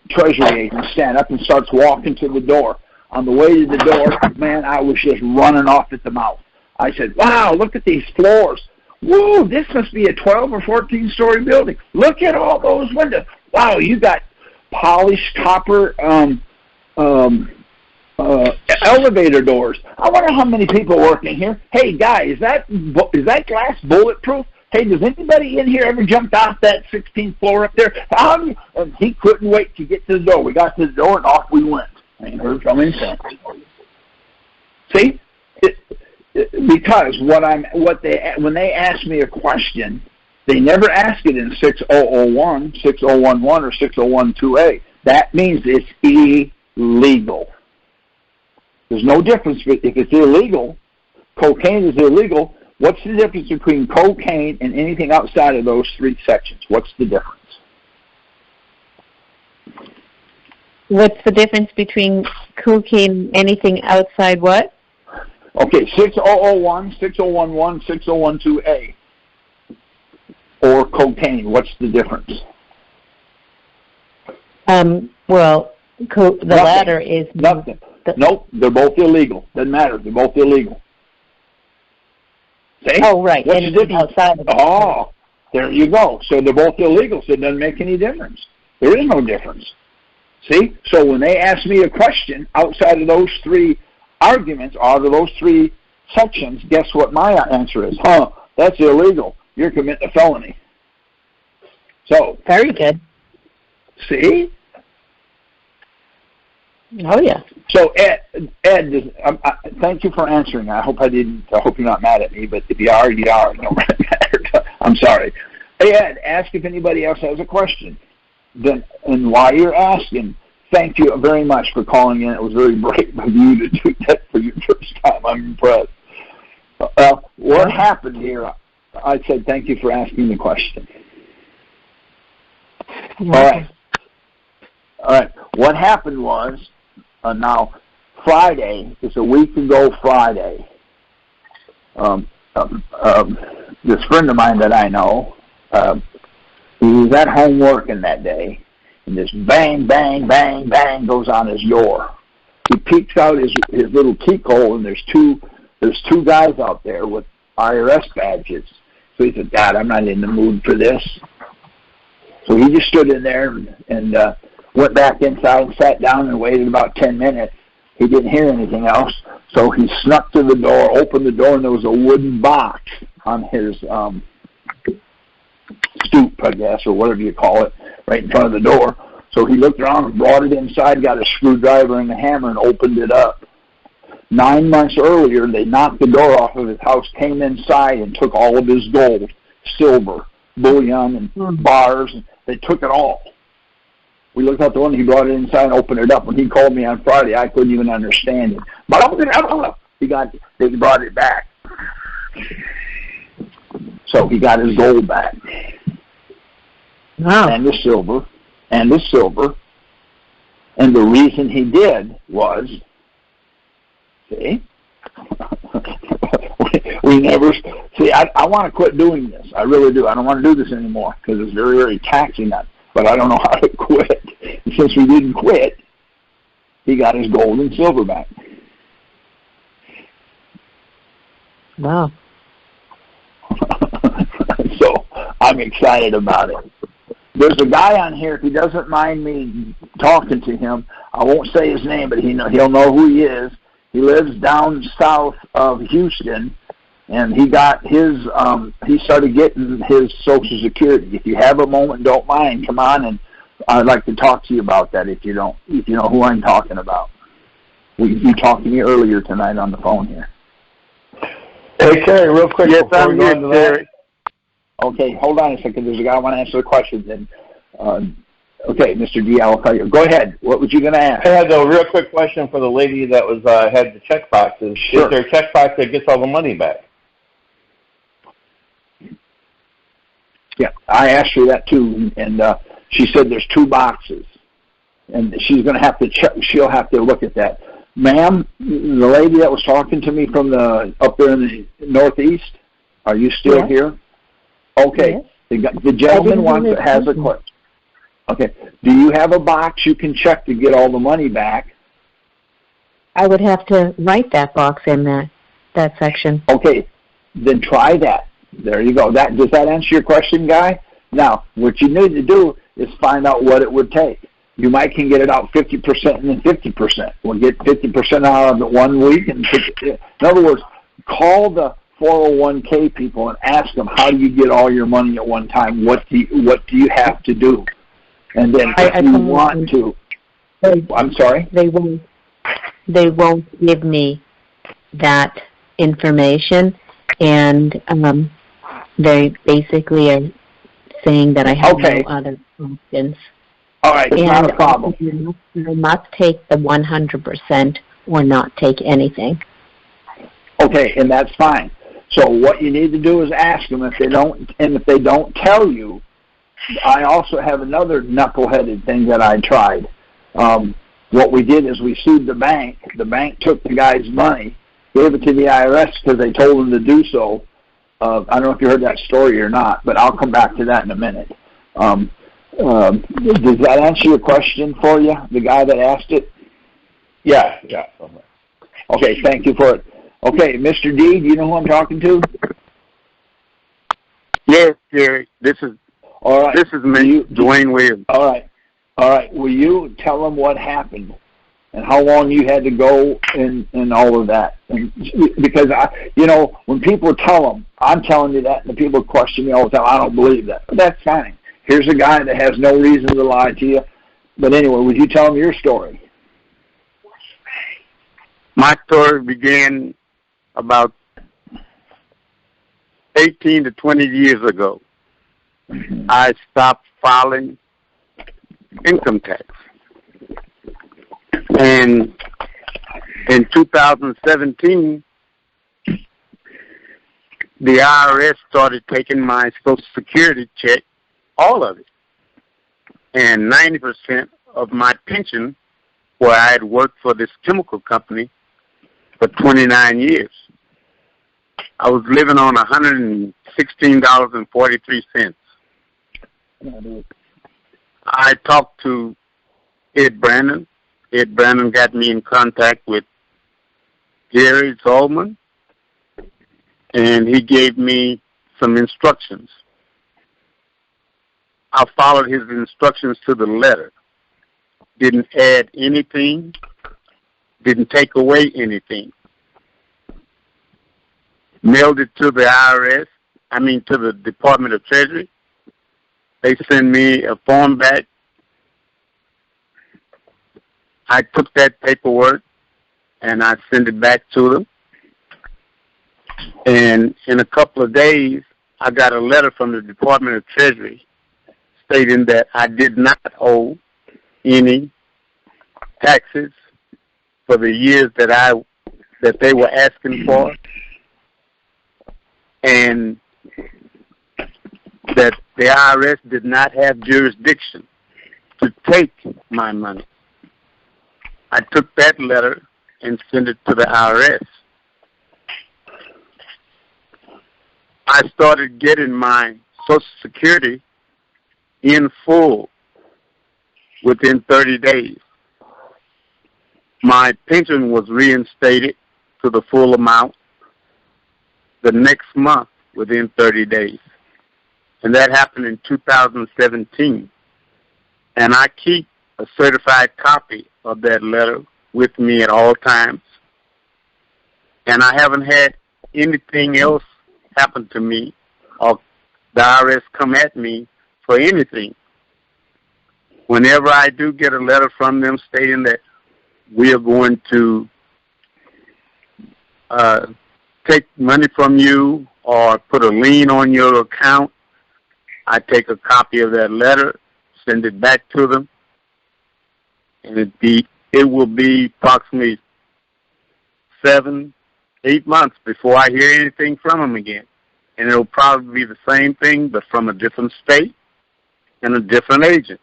Treasury agents stand up and starts walking to the door. On the way to the door, man, I was just running off at the mouth. I said, wow, look at these floors. Whoa, this must be a 12 or 14-story building. Look at all those windows. Wow, you got polished copper elevator doors. I wonder how many people work in here. Hey, guy, is that glass bulletproof? Hey, does anybody in here ever jumped off that 16th floor up there? And he couldn't wait to get to the door. We got to the door, and off we went. I ain't heard from him since. See? Because when they ask me a question, they never ask it in 6001, 6011, or 6012A. That means it's illegal. There's no difference. If it's illegal, cocaine is illegal. What's the difference between cocaine and anything outside of those 3 sections? What's the difference? What's the difference between cocaine and anything outside what? Okay, 6001, 6011, 6012A. Or cocaine. What's the difference? Well, The latter is nothing. Nope, they're both illegal. Doesn't matter. They're both illegal. See? Oh, right. What's the difference? Outside of Oh, there you go. So they're both illegal, so it doesn't make any difference. There is no difference. See? So when they ask me a question outside of those three arguments, out of those three sections, guess what my answer is? That's illegal. You're committing a felony. So very good. See? Oh yeah. So Ed, thank you for answering. I hope you're not mad at me. But if you are, you are. No matter. I'm sorry. Hey Ed, ask if anybody else has a question. Then, and while you're asking, thank you very much for calling in. It was very brave of you to do that for your first time. I'm impressed. What happened here? I said thank you for asking the question. Yeah. All right. What happened was, now Friday, it's a week ago Friday, this friend of mine that I know, he was at home working that day, and this bang, bang, bang, bang goes on his door. He peeks out his little keyhole, and there's two guys out there with IRS badges. So he said, God, I'm not in the mood for this. So he just stood in there and went back inside and sat down and waited about 10 minutes. He didn't hear anything else, so he snuck to the door, opened the door, and there was a wooden box on his stoop, I guess, or whatever you call it, right in front of the door. So he looked around and brought it inside, got a screwdriver and a hammer, and opened it up. 9 months earlier, they knocked the door off of his house, came inside, and took all of his gold, silver, bullion, and bars. And they took it all. We looked out the window. He brought it inside and opened it up. When he called me on Friday, I couldn't even understand it. But they brought it back. So he got his gold back. Wow. And the silver. And the reason he did was, see, we never, see, I want to quit doing this. I really do. I don't want to do this anymore because it's very, very taxing. But I don't know how to quit. And since we didn't quit, he got his gold and silver back. Wow. So I'm excited about it. There's a guy on here, if he doesn't mind me talking to him, I won't say his name, but he'll know who he is. He lives down south of Houston, and he got his, he started getting his Social Security. If you have a moment, don't mind, come on, and I'd like to talk to you about that if you know who I'm talking about. You talked to me earlier tonight on the phone here. Hey, Terry, real quick before we go into that. Okay, hold on a second. There's a guy I want to answer the question. Then, okay, Mr. D, I'll call you. Go ahead. What was you going to ask? I had a real quick question for the lady that was had the check boxes. Sure. Is there a check box that gets all the money back? Yeah, I asked her that too, and she said there's 2 boxes, and she's going to have to check. She'll have to look at that. Ma'am, the lady that was talking to me from up there in the Northeast, are you still here? Okay. Yes. The gentleman has a question. Okay. Do you have a box you can check to get all the money back? I would have to write that box in that section. Okay. Then try that. There you go. Does that answer your question, Guy? Now, what you need to do is find out what it would take. You can get it out 50% and then 50%. We'll get 50% out of it 1 week. In other words, call the 401k people and ask them, how do you get all your money at one time? What do you have to do? And then if you want to, I'm sorry? They won't give me that information, and they basically are saying that I have no other options. All right, it's not a problem. I must take the 100% or not take anything. Okay, and that's fine. So what you need to do is ask them if they don't tell you. I also have another knuckleheaded thing that I tried. What we did is we sued the bank. The bank took the guy's money, gave it to the IRS because they told him to do so. I don't know if you heard that story or not, but I'll come back to that in a minute. Does that answer your question for you, the guy that asked it? Yeah. Okay, thank you for it. Okay, Mr. D, do you know who I'm talking to? Yes, Gary. This is me, Dwayne Williams. All right. Will you tell them what happened and how long you had to go and all of that? And because when people tell them, I'm telling you that, and the people question me all the time. I don't believe that, but that's fine. Here's a guy that has no reason to lie to you. But anyway, would you tell them your story? My story began about 18 to 20 years ago. I stopped filing income tax. And in 2017, the IRS started taking my Social Security check, all of it, and 90% of my pension, where I had worked for this chemical company for 29 years. I was living on $116.43. I talked to Ed Brandon. Ed Brandon got me in contact with Gary Zolman, and he gave me some instructions. I followed his instructions to the letter. Didn't add anything, didn't take away anything. Mailed it to the IRS, to the Department of Treasury. They sent me a form back. I took that paperwork and I sent it back to them. And in a couple of days, I got a letter from the Department of Treasury stating that I did not owe any taxes for the years that they were asking for, and that the IRS did not have jurisdiction to take my money. I took that letter and sent it to the IRS. I started getting my Social Security in full within 30 days. My pension was reinstated to the full amount the next month within 30 days. And that happened in 2017. And I keep a certified copy of that letter with me at all times. And I haven't had anything else happen to me or the IRS come at me for anything. Whenever I do get a letter from them stating that we are going to take money from you or put a lien on your account, I take a copy of that letter, send it back to them, and it will be approximately 7-8 months before I hear anything from them again. And it'll probably be the same thing, but from a different state and a different agent.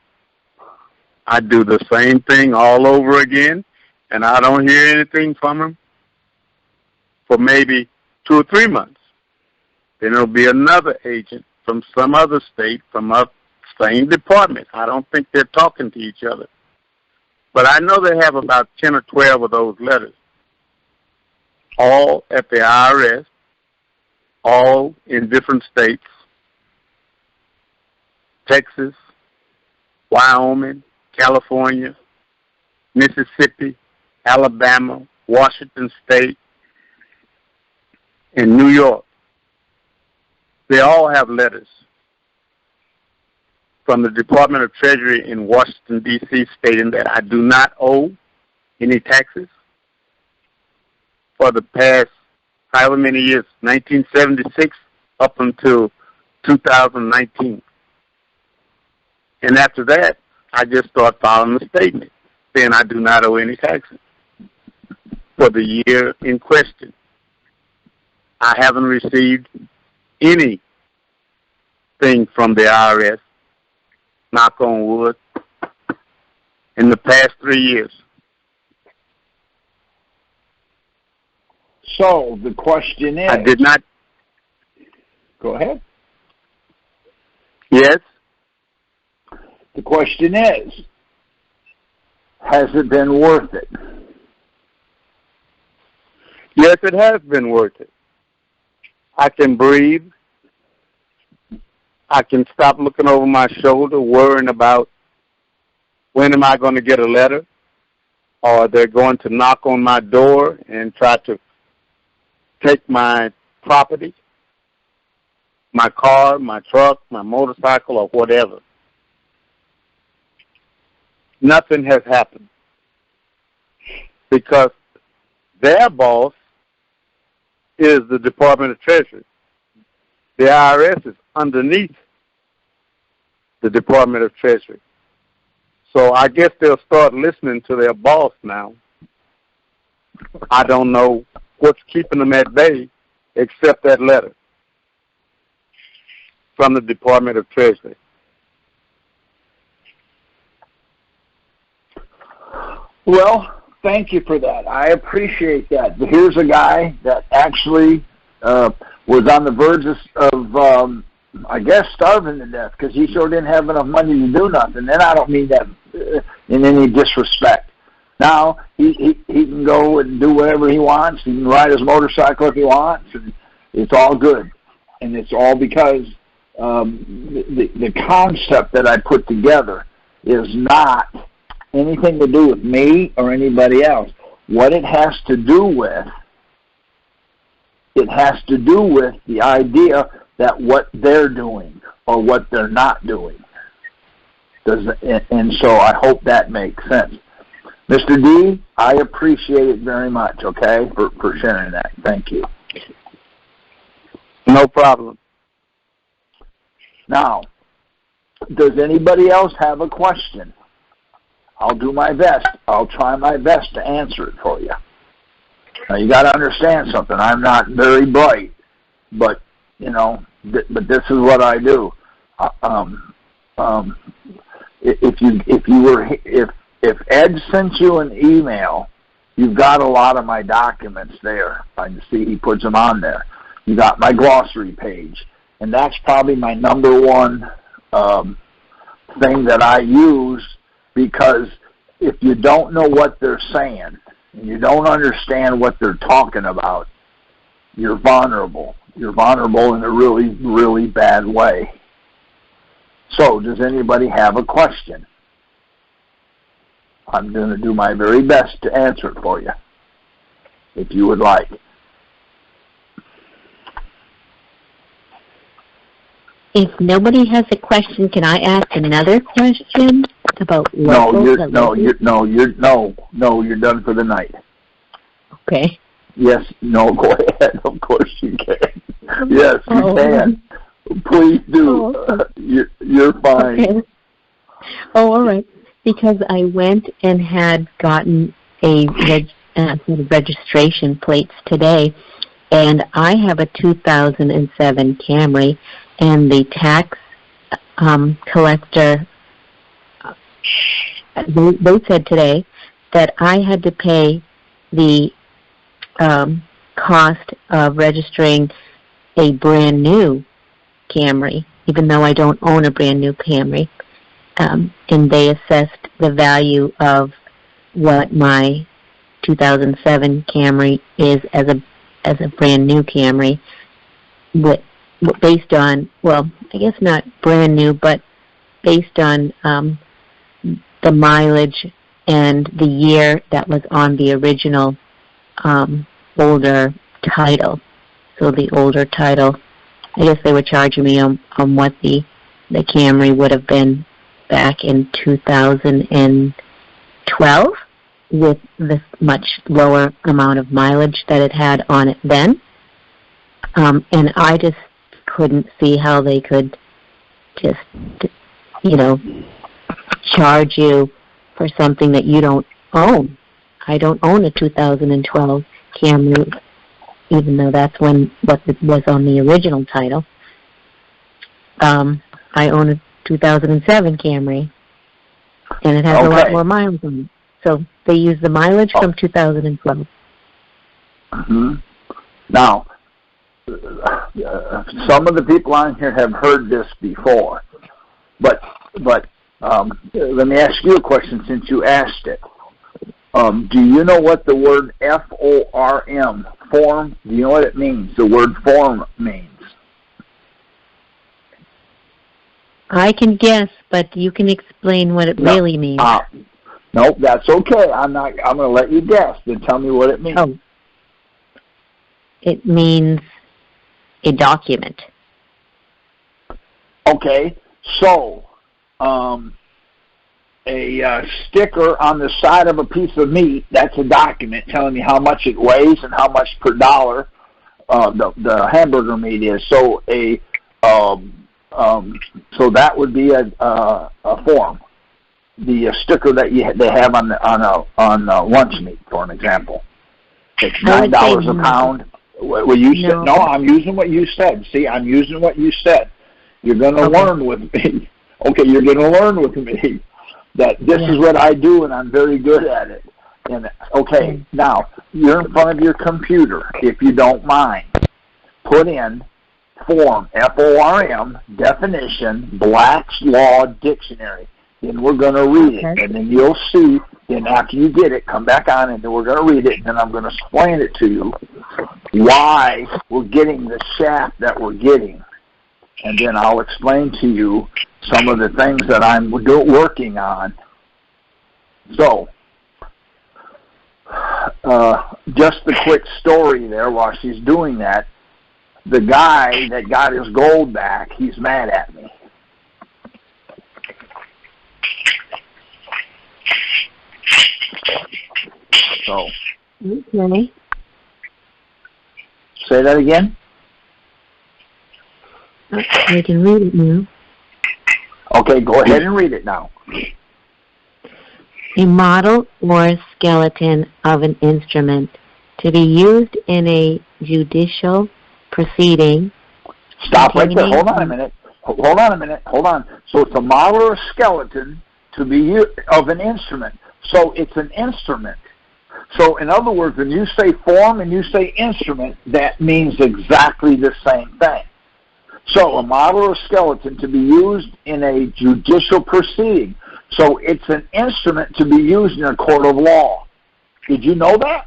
I do the same thing all over again, and I don't hear anything from them for maybe 2 or 3 months. Then it'll be another agent from some other state, from a same department. I don't think they're talking to each other. But I know they have about 10 or 12 of those letters, all at the IRS, all in different states: Texas, Wyoming, California, Mississippi, Alabama, Washington State, and New York. They all have letters from the Department of Treasury in Washington, D.C. stating that I do not owe any taxes for the past however many years, 1976 up until 2019. And after that, I just start filing a statement saying I do not owe any taxes for the year in question. I haven't received anything from the IRS, knock on wood, in the past 3 years. So the question is... I did not... Go ahead. Yes? The question is, has it been worth it? Yes, it has been worth it. I can breathe. I can stop looking over my shoulder, worrying about when am I going to get a letter, or they're going to knock on my door and try to take my property, my car, my truck, my motorcycle, or whatever. Nothing has happened because their boss is the Department of Treasury. The IRS is underneath the Department of Treasury. So I guess they'll start listening to their boss now. I don't know what's keeping them at bay except that letter from the Department of Treasury. Well, thank you for that. I appreciate that. But here's a guy that actually was on the verge of I guess, starving to death because he sure didn't have enough money to do nothing. And I don't mean that in any disrespect. Now, he can go and do whatever he wants. He can ride his motorcycle if he wants, and it's all good. And it's all because the concept that I put together is not anything to do with me or anybody else. What it has to do with, the idea that what they're doing or what they're not doing. And so I hope that makes sense. Mr. D, I appreciate it very much, okay, for sharing that. Thank you. No problem. Now, does anybody else have a question? I'll do my best. I'll try my best to answer it for you. Now, you got to understand something. I'm not very bright, but, you know, but this is what I do. If Ed sent you an email, you've got a lot of my documents there. I can see he puts them on there. You got my glossary page, and that's probably my number one thing that I use, because if you don't know what they're saying and you don't understand what they're talking about, you're vulnerable. You're vulnerable in a really, really bad way. So, does anybody have a question? I'm going to do my very best to answer it for you, if you would like. If nobody has a question, can I ask another question about local? No, you're done for the night. Okay. Yes, no, go ahead. Of course you can. Yes, you can. Please do. You're fine. Okay. Oh, all right. Because I went and had gotten a registration plates today, and I have a 2007 Camry, and the tax collector, they said today that I had to pay the cost of registering a brand new Camry, even though I don't own a brand new Camry. And they assessed the value of what my 2007 Camry is as a brand new Camry, based on, well, I guess not brand new, but based on the mileage and the year that was on the original older title. So the older title, I guess they were charging me on what the Camry would have been back in 2012 with this much lower amount of mileage that it had on it then. And I just couldn't see how they could just, charge you for something that you don't own. I don't own a 2012 Camry, even though that's what was on the original title. I own a 2007 Camry, and it has a lot more miles on it. So they use the mileage from 2012. Mm-hmm. Now, some of the people on here have heard this before, but let me ask you a question since you asked it. Do you know what the word FORM, form, do you know what it means? The word form means. I can guess, but you can explain what it really means. Nope, that's okay. I'm going to let you guess. Then tell me what it means. Oh. It means a document. Okay, so a sticker on the side of a piece of meat, that's a document telling me how much it weighs and how much per dollar the hamburger meat is. So so that would be a form. The sticker that they have on lunch meat, for an example. It's $9 a pound. Well, you said no. I'm using what you said. See, I'm using what you said. You're going to learn with me. Okay, you're going to learn with me that this is what I do, and I'm very good at it. And okay, now you're in front of your computer. If you don't mind, put in form, FORM, definition, Black's Law Dictionary. Then we're going to read it, and then you'll see. Then after you get it, come back on, and then we're going to read it, and then I'm going to explain it to you why we're getting the shaft that we're getting. And then I'll explain to you some of the things that I'm working on. So, just a quick story there while she's doing that. The guy that got his gold back, he's mad at me. So, okay. Say that again? I can read it now. Okay, go ahead and read it now. A model or skeleton of an instrument to be used in a judicial proceeding. Stop right there. Hold on a minute. So it's a model or skeleton to be used of an instrument. So it's an instrument. So in other words, when you say form and you say instrument, that means exactly the same thing. So a model or skeleton to be used in a judicial proceeding. So it's an instrument to be used in a court of law. Did you know that?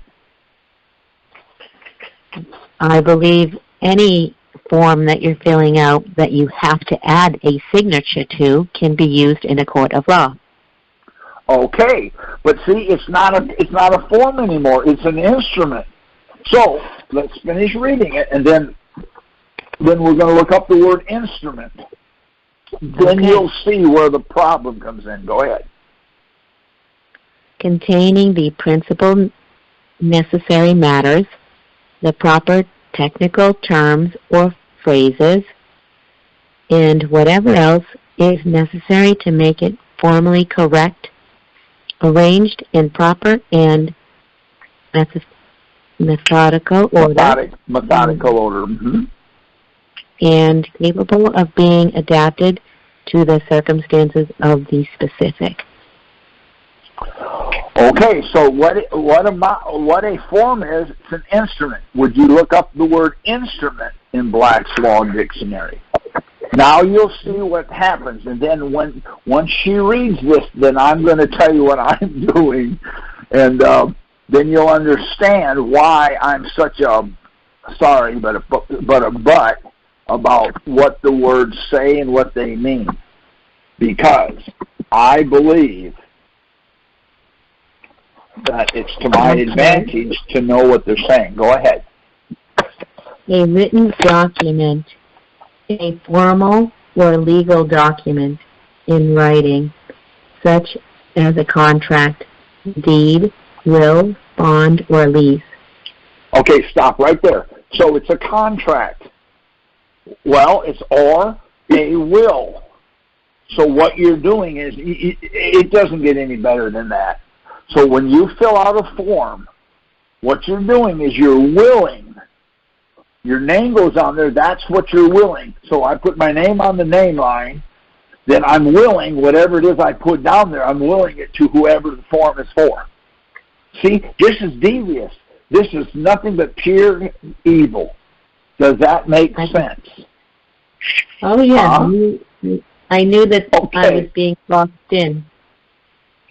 I believe any form that you're filling out that you have to add a signature to can be used in a court of law. Okay, but see, it's not a form anymore. It's an instrument. So let's finish reading it, and then we're going to look up the word instrument. Then you'll see where the problem comes in. Go ahead. Containing the principal necessary matters, the proper technical terms or phrases, and whatever else is necessary to make it formally correct, arranged in proper and methodical order. Methodical order. Mm-hmm. And capable of being adapted to the circumstances of the specific. Okay, so what a form is, it's an instrument. Would you look up the word instrument in Black's Law Dictionary? Now you'll see what happens, and then once she reads this, then I'm going to tell you what I'm doing, and then you'll understand why I'm such a butt about what the words say and what they mean, because I believe that it's to my advantage to know what they're saying. Go ahead. A written document, a formal or legal document in writing, such as a contract, deed, will, bond, or lease. Okay, stop right there. So it's a contract. Well, it's or a will. So what you're doing is, it doesn't get any better than that. So when you fill out a form, what you're doing is you're willing. Your name goes on there, that's what you're willing. So I put my name on the name line, then I'm willing, whatever it is I put down there, I'm willing it to whoever the form is for. See, this is devious. This is nothing but pure evil. Does that make sense? Oh, yeah. I knew that I was being locked in.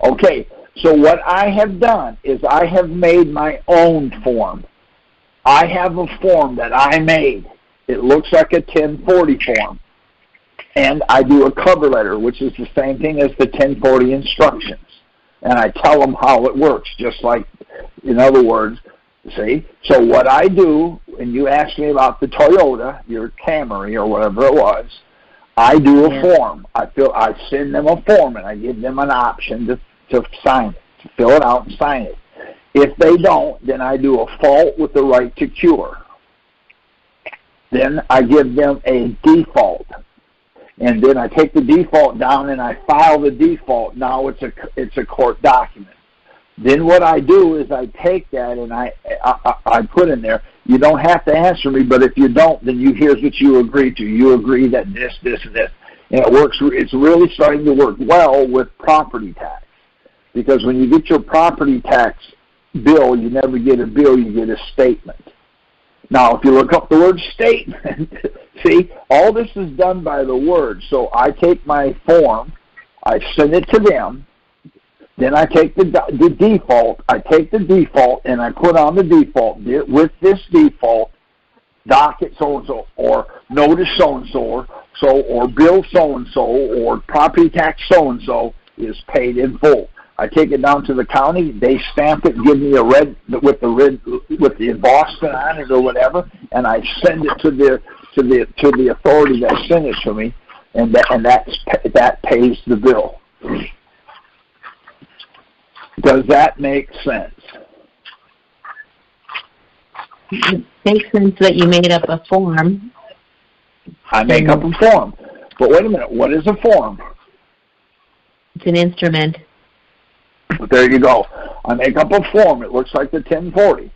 Okay, so what I have done is I have made my own form. I have a form that I made. It looks like a 1040 form. And I do a cover letter, which is the same thing as the 1040 instructions. And I tell them how it works, just like, in other words, see? So what I do, and you asked me about the Toyota, your Camry or whatever it was, I do a form. I send them a form, and I give them an option to sign it, to fill it out and sign it. If they don't, then I do a fault with the right to cure. Then I give them a default. And then I take the default down and I file the default. Now it's a court document. Then what I do is I take that and I put in there, you don't have to answer me, but if you don't, then here's what you agree to. You agree that this, and this. And it's really starting to work well with property tax. Because when you get your property tax bill, you never get a bill, you get a statement. Now, if you look up the word statement, see, all this is done by the word. So I take my form, I send it to them, then I take the default, and I put on the default, with this default, docket so-and-so, or notice so-and-so, or bill so-and-so, or property tax so-and-so is paid in full. I take it down to the county. They stamp it, give me a red with the embossment on it or whatever, and I send it to the authority that sent it to me, and that pays the bill. Does that make sense? It makes sense that you made up a form. I make up a form, but wait a minute. What is a form? It's an instrument. There you go. I make up a form. It looks like the 1040.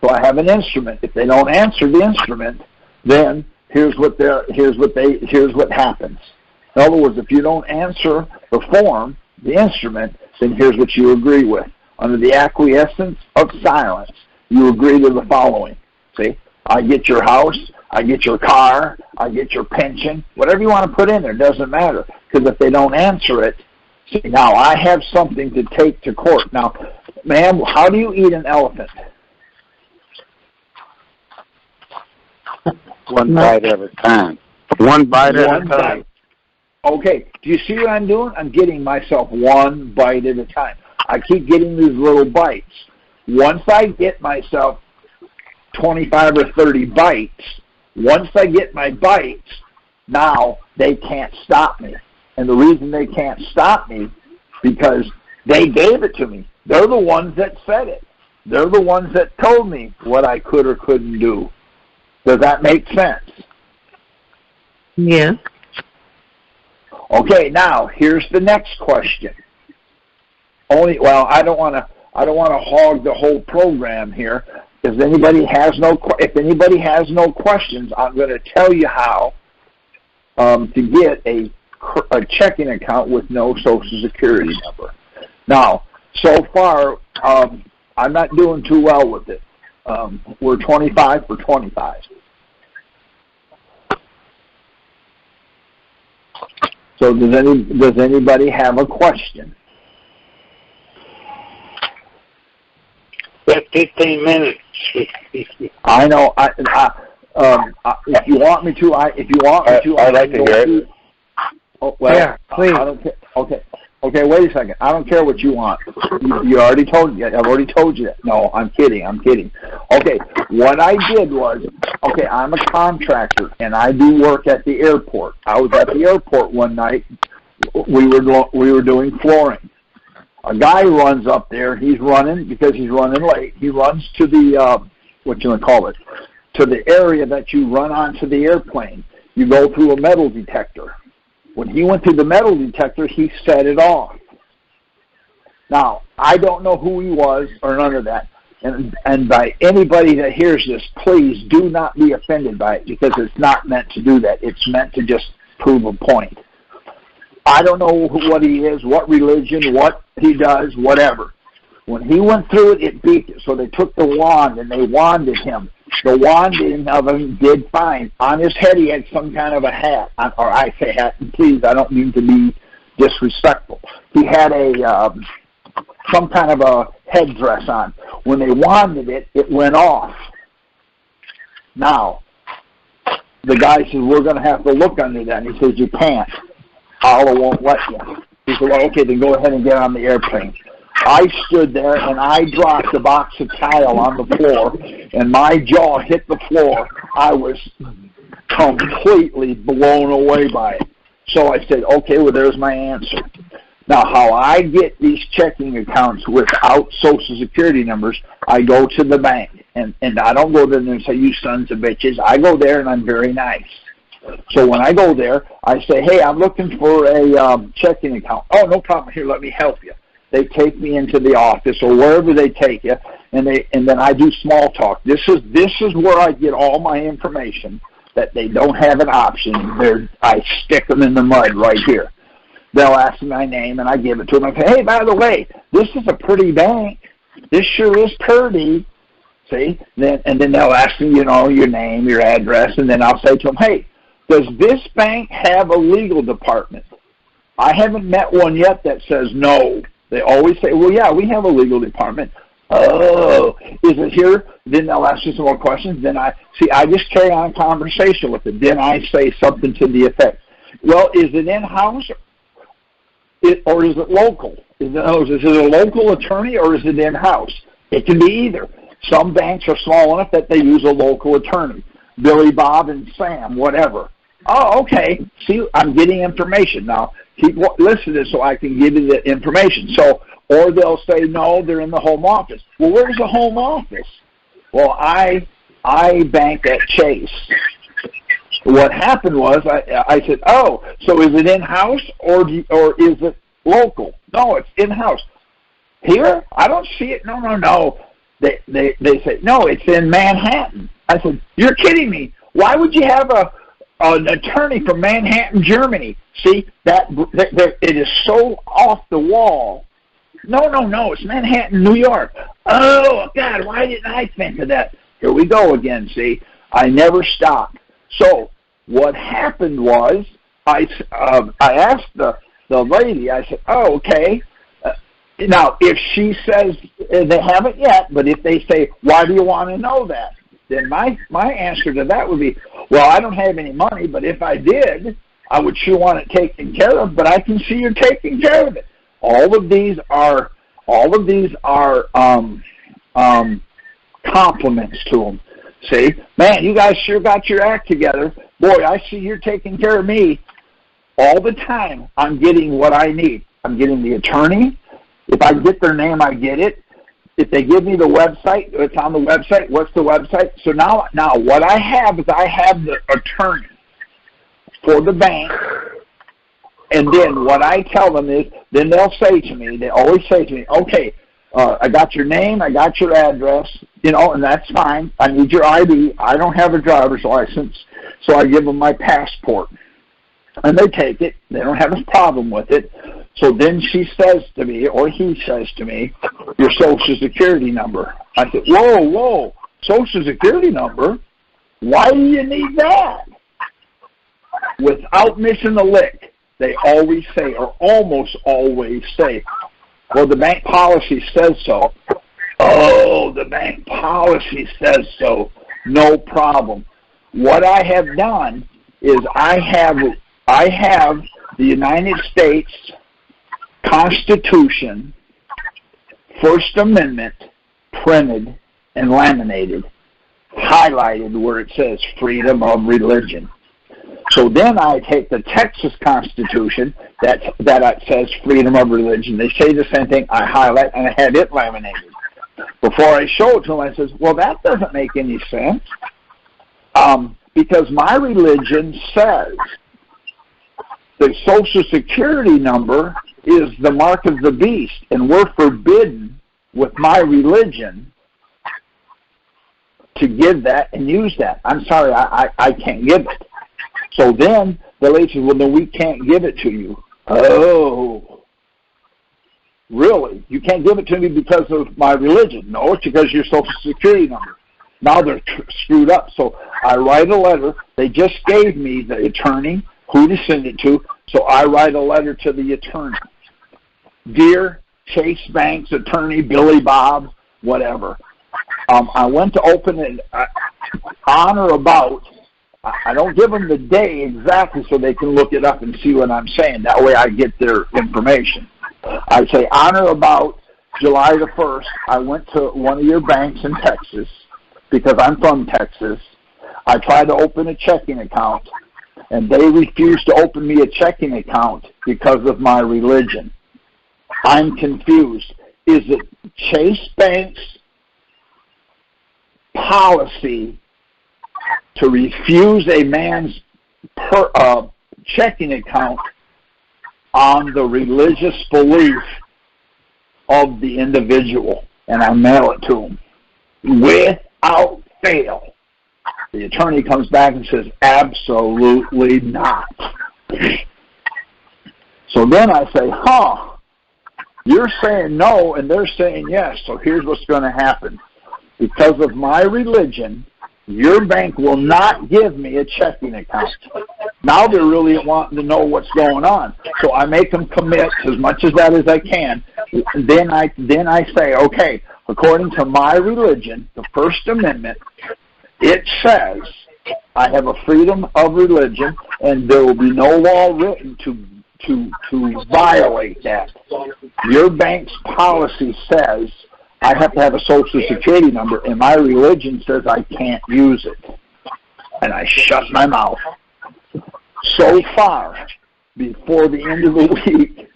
So I have an instrument. If they don't answer the instrument, then here's what happens. In other words, if you don't answer the form, the instrument, then here's what you agree with. Under the acquiescence of silence, you agree to the following. See, I get your house, I get your car, I get your pension, whatever you want to put in there, doesn't matter. Because if they don't answer it, see, now I have something to take to court. Now, ma'am, how do you eat an elephant? One bite at a time. One bite at a time. Okay, do you see what I'm doing? I'm getting myself one bite at a time. I keep getting these little bites. Once I get myself 25 or 30 bites, once I get my bites, now they can't stop me. And the reason they can't stop me, because they gave it to me. They're the ones that said it. They're the ones that told me what I could or couldn't do. Does that make sense? Yeah. Okay, now here's the next question. I don't want to hog the whole program here. If anybody has no questions, I'm going to tell you how to get a checking account with no Social Security number. Now, so far, I'm not doing too well with it. We're 25 for 25. So does anybody have a question? 15 minutes. I know. If you want me to, I'd like to hear it. Oh, well, yeah, please. I don't care. Okay. Wait a second. I don't care what you want. You already told me. I've already told you that. No, I'm kidding. Okay. What I did was, I'm a contractor and I do work at the airport. I was at the airport one night. We were doing flooring. A guy runs up there. He's running because he's running late. He runs to the to the area that you run onto the airplane. You go through a metal detector. When he went through the metal detector, he set it off. Now, I don't know who he was or none of that. And by anybody that hears this, please do not be offended by it because it's not meant to do that. It's meant to just prove a point. I don't know what he is, what religion, what he does, whatever. When he went through it, it beeped it. So they took the wand and they wanded him. The wanding of him did fine. On his head, he had some kind of a hat, or I say hat, and please, I don't mean to be disrespectful. He had some kind of a headdress on. When they wanded it, it went off. Now, the guy says, we're going to have to look under that. And he says, you can't. Alamo won't let you. He said, well, okay, then go ahead and get on the airplane. I stood there, and I dropped a box of tile on the floor, and my jaw hit the floor. I was completely blown away by it. So I said, okay, well, there's my answer. Now, how I get these checking accounts without Social Security numbers, I go to the bank, and I don't go there and say, you sons of bitches. I go there, and I'm very nice. So when I go there, I say, hey, I'm looking for a checking account. Oh, no problem. Here, let me help you. They take me into the office or wherever they take you, and then I do small talk. This is where I get all my information that they don't have an option. I stick them in the mud right here. They'll ask me my name, and I give it to them. I say, hey, by the way, this is a pretty bank. This sure is pretty. See? And then they'll ask me, your name, your address, and then I'll say to them, hey, does this bank have a legal department? I haven't met one yet that says no. They always say, well, yeah, we have a legal department. Oh, is it here? Then they'll ask you some more questions. Then I just carry on a conversation with them. Then I say something to the effect, well, is it in-house or is it local? Is it a local attorney or is it in-house? It can be either. Some banks are small enough that they use a local attorney. Billy, Bob, and Sam, whatever. Oh, okay. See, I'm getting information now. Keep listening so I can give you the information. So, or they'll say, no, they're in the home office. Well, where's the home office? Well, I bank at Chase. What happened was I said, oh, so is it in-house or is it local? No, it's in-house. Here? I don't see it. No. They say, no, it's in Manhattan. I said, you're kidding me. Why would you have an attorney from Manhattan, Germany? See, that it is so off the wall. No, it's Manhattan, New York. Oh, God, why didn't I think of that? Here we go again, see. I never stopped. So what happened was I asked the lady, I said, oh, okay. Now, if she says they haven't yet, but if they say, why do you want to know that? Then my answer to that would be, well, I don't have any money, but if I did, I would sure want it taken care of, but I can see you're taking care of it. All of these are compliments to them. See, man, you guys sure got your act together. Boy, I see you're taking care of me. All the time, I'm getting what I need. I'm getting the attorney. If I get their name, I get it. If they give me the website, it's on the website. What's the website? So now what I have is I have the attorney for the bank. And then what I tell them is, then they'll say to me, they always say to me, okay, I got your name, I got your address, and that's fine. I need your ID. I don't have a driver's license, so I give them my passport. And they take it. They don't have a problem with it. So then she says to me, or he says to me, your Social Security number. I said, whoa, Social Security number? Why do you need that? Without missing a lick, they always say, or almost always say, well, the bank policy says so. Oh, the bank policy says so. No problem. What I have done is I have the United States Constitution, First Amendment, printed and laminated, highlighted where it says freedom of religion. So then I take the Texas Constitution that says freedom of religion. They say the same thing. I highlight and I had it laminated. Before I show it to them, I says, well, that doesn't make any sense because my religion says the Social Security number is the mark of the beast, and we're forbidden with my religion to give that and use that. I'm sorry, I can't give it. So then the lady says, well, then we can't give it to you. Oh, really? You can't give it to me because of my religion? No, it's because of your Social Security number. Now they're screwed up. So I write a letter. They just gave me the attorney, who to send it to, so I write a letter to the attorney. Dear Chase Bank's attorney, Billy Bob, whatever. I went to open it on or about. I don't give them the day exactly so they can look it up and see what I'm saying. That way I get their information. I say on or about July the 1st, I went to one of your banks in Texas because I'm from Texas. I tried to open a checking account, and they refused to open me a checking account because of my religion. I'm confused. Is it Chase Bank's policy to refuse a man's checking account on the religious belief of the individual? And I mail it to him without fail. The attorney comes back and says, absolutely not. So then I say, you're saying no and they're saying yes, so here's what's going to happen. Because of my religion, your bank will not give me a checking account. Now they're really wanting to know what's going on. So I make them commit as much as that as I can. Then I say, okay, according to my religion, the First Amendment, it says I have a freedom of religion, and there will be no law written to violate that. Your bank's policy says I have to have a Social Security number, and my religion says I can't use it. And I shut my mouth. So far, before the end of the week,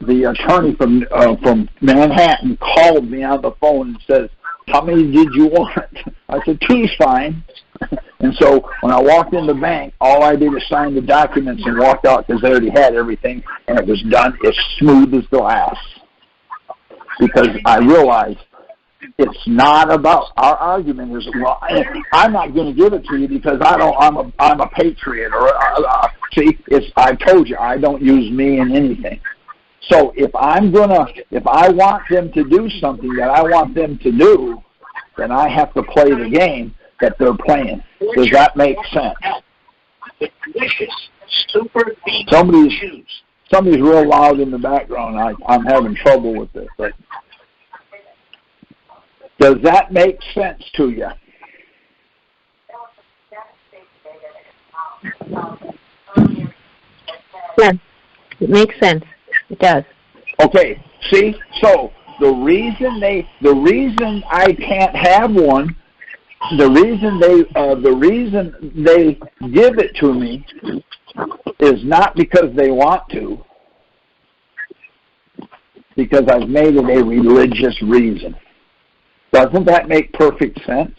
the attorney from Manhattan called me on the phone and says, how many did you want? I said, 2's fine. And so when I walked in the bank, all I did was sign the documents and walked out because they already had everything, and it was done as smooth as glass. Because I realized it's not about, our argument is, well, I'm not going to give it to you because I'm a patriot. Or see, I told you I don't use me in anything. So if I want them to do something that I want them to do, then I have to play the game that they're playing. Does that make sense? Somebody's real loud in the background. I'm having trouble with it. But does that make sense to you? Yeah, it makes sense. It does. Okay. See, so the reason I can't have one, the reason they give it to me is not because they want to, because I've made it a religious reason. Doesn't that make perfect sense?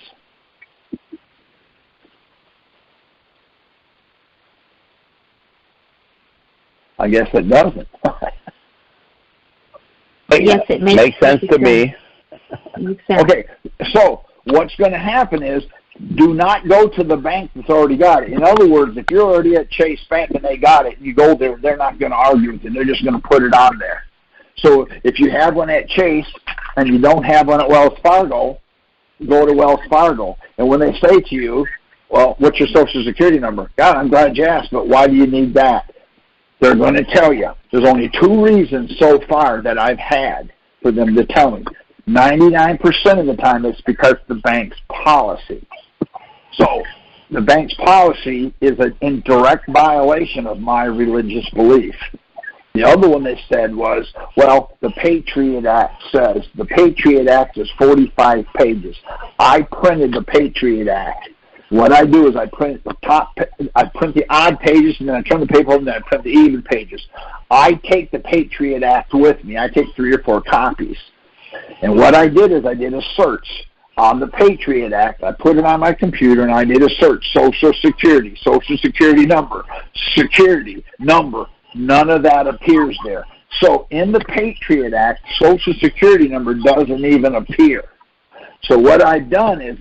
I guess it doesn't. Yes, it makes sense to me. Makes sense. Okay, so what's going to happen is, do not go to the bank that's already got it. In other words, if you're already at Chase Bank and they got it, you go there, they're not going to argue with you. They're just going to put it on there. So if you have one at Chase and you don't have one at Wells Fargo, go to Wells Fargo. And when they say to you, well, what's your Social Security number? God, I'm glad you asked, but why do you need that? They're going to tell you. There's only 2 reasons so far that I've had for them to tell me. 99% of the time it's because the bank's policy. So the bank's policy is in direct violation of my religious belief. The other one they said was, well, the Patriot Act says. The Patriot Act is 45 pages. I printed the Patriot Act. What I do is I print the odd pages, and then I turn the paper over, and then I print the even pages. I take the Patriot Act with me. I take 3 or 4 copies. And what I did is I did a search on the Patriot Act. I put it on my computer, and I did a search. Social Security number, security number. None of that appears there. So in the Patriot Act, Social Security number doesn't even appear. So what I've done is,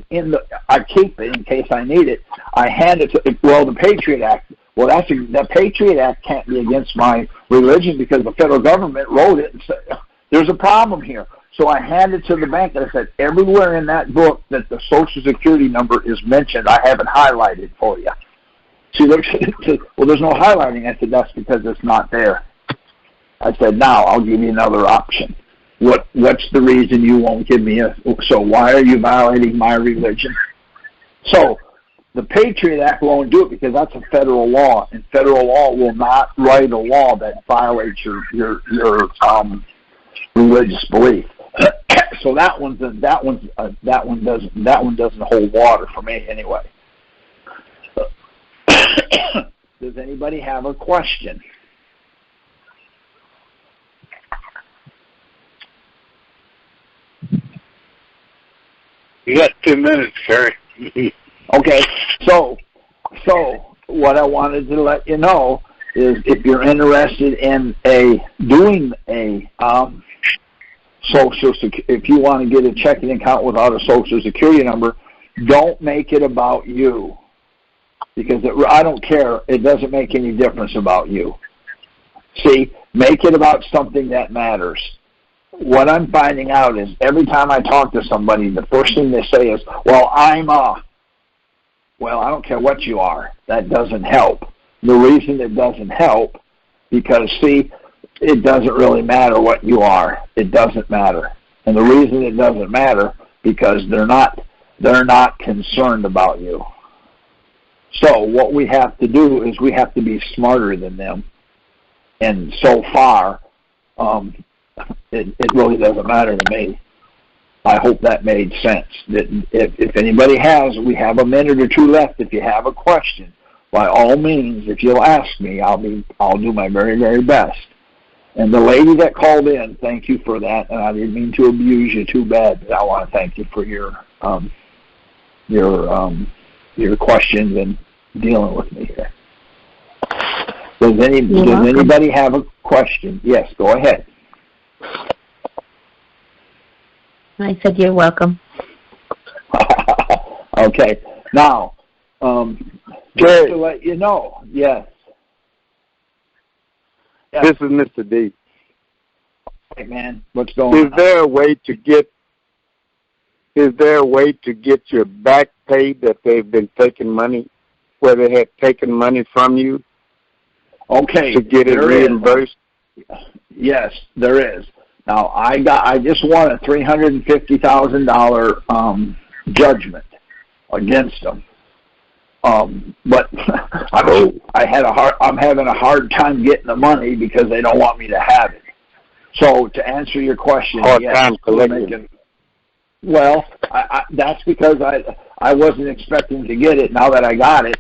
I keep it in case I need it. I hand it to, the Patriot Act. Well, the Patriot Act can't be against my religion because the federal government wrote it and said, there's a problem here. So I handed it to the bank and I said, everywhere in that book that the Social Security number is mentioned, I have it highlighted for you. She looks at it and said, well, there's no highlighting. I said, that's because it's not there. I said, now I'll give you another option. What's the reason you won't give me so why are you violating my religion? So the Patriot Act won't do it because that's a federal law, and federal law will not write a law that violates your religious belief. So that one doesn't hold water for me anyway. Does anybody have a question? You got 2 minutes, Kerry. Okay, so what I wanted to let you know is if you're interested in doing a Social Security, if you want to get a checking account without a Social Security number, don't make it about you, because I don't care. It doesn't make any difference about you. See, make it about something that matters. What I'm finding out is every time I talk to somebody, the first thing they say is, well, I don't care what you are. That doesn't help. The reason it doesn't help, because, see, it doesn't really matter what you are. It doesn't matter. And the reason it doesn't matter, because they're not concerned about you. So what we have to do is we have to be smarter than them. And so far, it really doesn't matter to me. I hope that made sense. That if anybody we have a minute or two left. If you have a question, by all means, if you'll ask me, I'll do my very, very best. And the lady that called in, thank you for that. And I didn't mean to abuse you too bad, but I want to thank you for your questions and dealing with me here. Does anybody have a question? Yes, go ahead. I said you're welcome. Okay. Now, just to let you know, yes. This is Mr. D. Hey, man, what's going on? Is there a way to get your back paid that they've been taking money, where they had taken money from you? Okay. To get it reimbursed? Yes, there is. Now, I just won a $350,000 judgment against them. But I'm having a hard time getting the money because they don't want me to have it. So to answer your question, yes, well, that's because I wasn't expecting to get it. Now that I got it,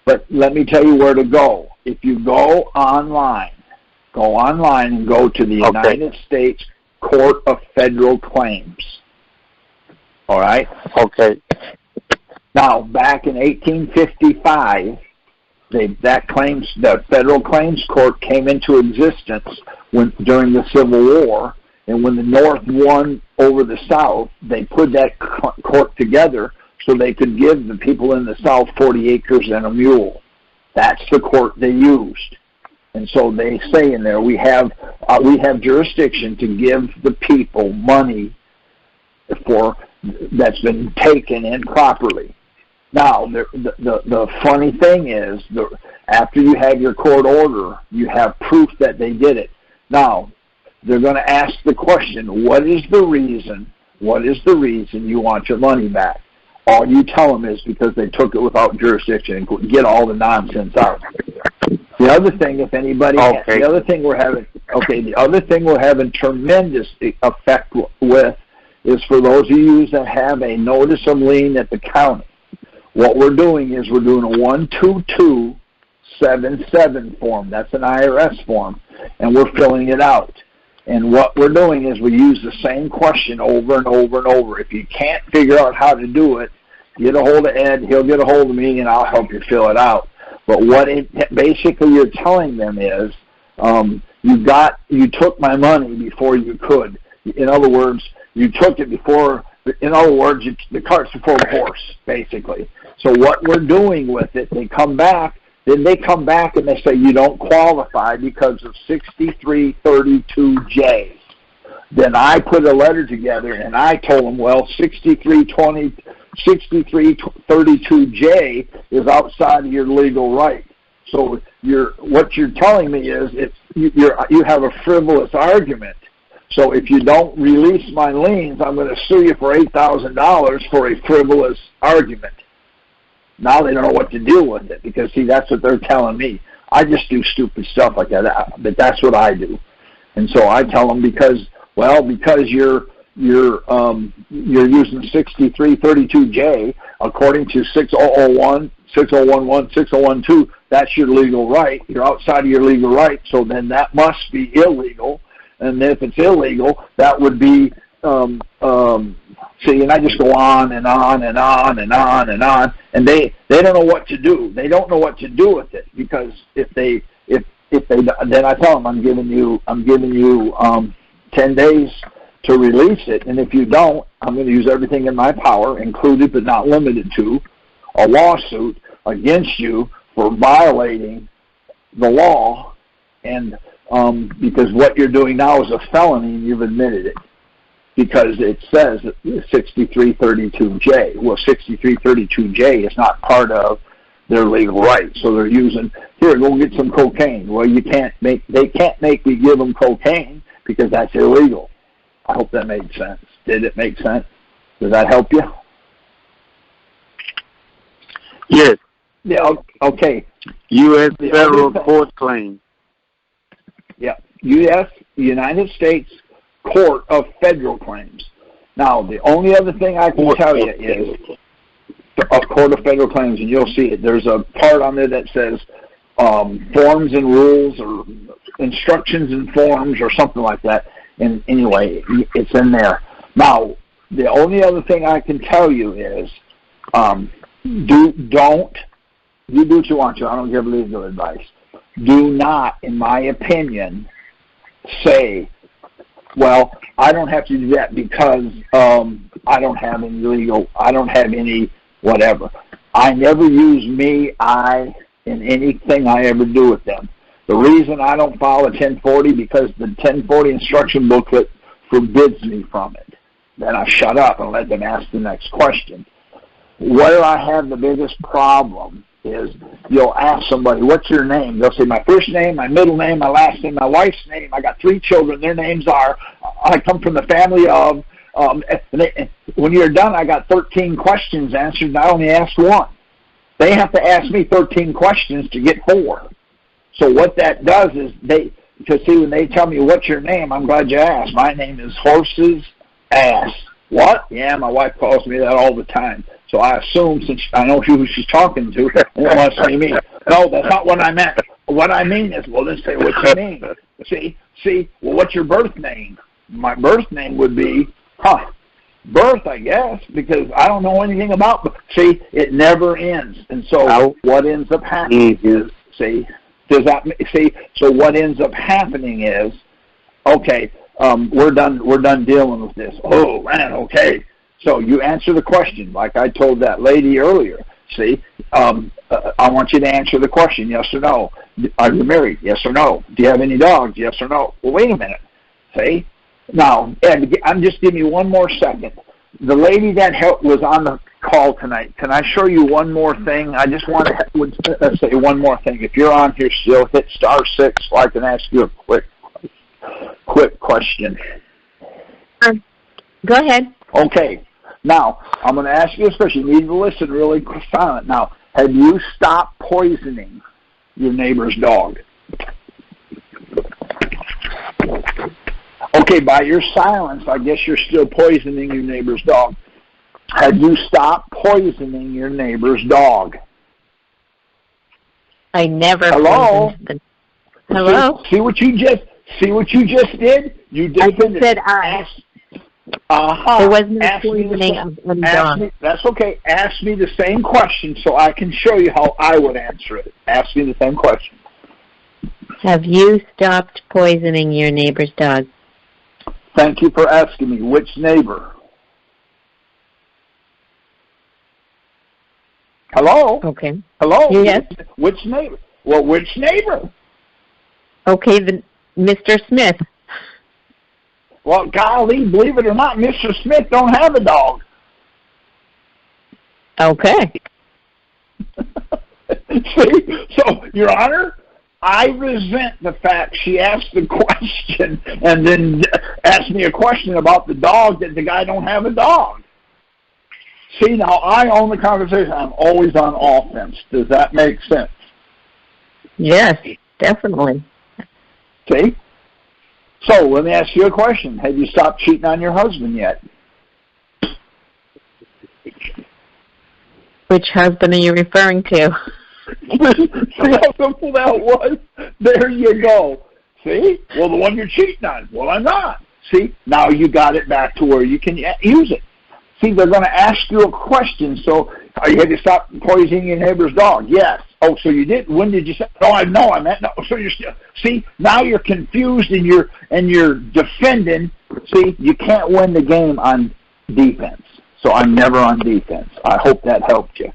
But let me tell you where to go. If you go online and go to the United States Court of Federal Claims. All right? Okay. Now, back in 1855, the Federal Claims Court came into existence during the Civil War, and when the North won over the South, they put that court together so they could give the people in the South 40 acres and a mule. That's the court they used. And so they say in there, we have jurisdiction to give the people money that's been taken improperly. Now, the funny thing is, after you have your court order, you have proof that they did it. Now, they're going to ask the question, what is the reason you want your money back? All you tell them is because they took it without jurisdiction and get all the nonsense out. The other thing, the other thing we're having tremendous effect with is for those of you that have a notice of lien at the county. What we're doing is we're doing a 12277 form. That's an IRS form, and we're filling it out. And what we're doing is we use the same question over and over and over. If you can't figure out how to do it, get a hold of Ed. He'll get a hold of me, and I'll help you fill it out. But basically you're telling them is, you took my money before you could. In other words, you took it before. In other words, the cart's before the horse, basically. So what we're doing with it, they come back and they say you don't qualify because of 6332J. Then I put a letter together, and I told them, well, 6332J is outside of your legal right. So what you're telling me is you have a frivolous argument. So if you don't release my liens, I'm going to sue you for $8,000 for a frivolous argument. Now they don't know what to do with it because, see, that's what they're telling me. I just do stupid stuff like that, but that's what I do. And so I tell them because you're using 6332J according to 6001, 6011, 6012. That's your legal right. You're outside of your legal right, so then that must be illegal. And if it's illegal, that would be see. And I just go on and on and on and on and on, and they don't know what to do. They don't know what to do with it because if they then I tell them I'm giving you 10 days to release it, and if you don't, I'm going to use everything in my power, included but not limited to, a lawsuit against you for violating the law, and because what you're doing now is a felony, and you've admitted it, because it says 6332J. Well, 6332J is not part of their legal right, so they're using, here, go get some cocaine. Well, they can't make me give them cocaine because that's illegal. I hope that made sense. Did it make sense? Does that help you? Yes. Yeah. Okay. U.S. federal court claim. Yeah. U.S. United States Court of Federal Claims. Now, the only other thing I can tell you is a Court of Federal Claims, and you'll see it. There's a part on there that says forms and rules or instructions and forms or something like that. And anyway, it's in there. Now, the only other thing I can tell you is you do what you want to. I don't give legal advice. Do not, in my opinion, say, well, I don't have to do that because I don't have any whatever. I never use me, I, in anything I ever do with them. The reason I don't file a 1040 because the 1040 instruction booklet forbids me from it. Then I shut up and let them ask the next question. Where I have the biggest problem is you'll ask somebody, what's your name? They'll say my first name, my middle name, my last name, my wife's name. I got 3 children. Their names are, I come from the family of, when you're done, I got 13 questions answered, and I only asked 1. They have to ask me 13 questions to get 4. So what that does is because see, when they tell me what's your name, I'm glad you asked. My name is Horse's Ass. What? Yeah, my wife calls me that all the time. So I assume, since I know who she's talking to, it must be me. No, that's not what I meant. What I mean is, well, let's say, what's your name? See, well, what's your birth name? My birth name would be, birth, I guess, because I don't know anything about, see, it never ends. And so what ends up happening is, so what ends up happening is, okay, we're done dealing with this. Oh, man, okay. So you answer the question, like I told that lady earlier. See, I want you to answer the question, yes or no. Are you married? Yes or no. Do you have any dogs? Yes or no. Well, wait a minute. See? Now, Ed, I'm just giving you one more second. The lady that was on the call tonight, can I show you one more thing? I just want to say one more thing. If you're on here still, hit *6 so I can ask you a quick question. Go ahead. Okay. Now, I'm going to ask you this question. You need to listen really silent. Now, have you stopped poisoning your neighbor's dog? Okay, by your silence, I guess you're still poisoning your neighbor's dog. Have you stopped poisoning your neighbor's dog? I never. Hello? Hello? See what you just did? You just said I. There wasn't a poisoning of any dog. That's okay. Ask me the same question so I can show you how I would answer it. Ask me the same question. Have you stopped poisoning your neighbor's dog? Thank you for asking me. Which neighbor? Hello? Okay. Hello? Yes. Which neighbor? Well, which neighbor? Okay, Mr. Smith. Well, golly, believe it or not, Mr. Smith don't have a dog. Okay. See? So, Your Honor, I resent the fact she asked the question and then asked me a question about the dog that the guy don't have a dog. See, now I own the conversation. I'm always on offense. Does that make sense? Yes, definitely. See? So, let me ask you a question. Have you stopped cheating on your husband yet? Which husband are you referring to? See how simple that was? There you go. See? Well, the one you're cheating on. Well, I'm not. See? Now you got it back to where you can use it. See, they're going to ask you a question. So, are you going to stop poisoning your neighbor's dog? Yes. Oh, so you did? When did you say? Oh, I meant no. So you're still. See, now you're confused and you're defending. See, you can't win the game on defense. So I'm never on defense. I hope that helped you.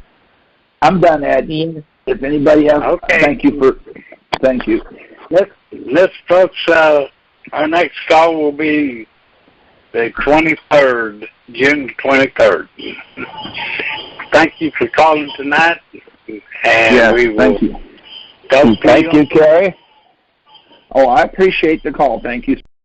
I'm done, Ed. Yeah. If anybody else, Okay. Thank you. Let's folks. Our next call will be the 23rd, June 23rd. Thank you for calling tonight, and we will thank you. talk to Thank you, Kerry. Oh, I appreciate the call. Thank you.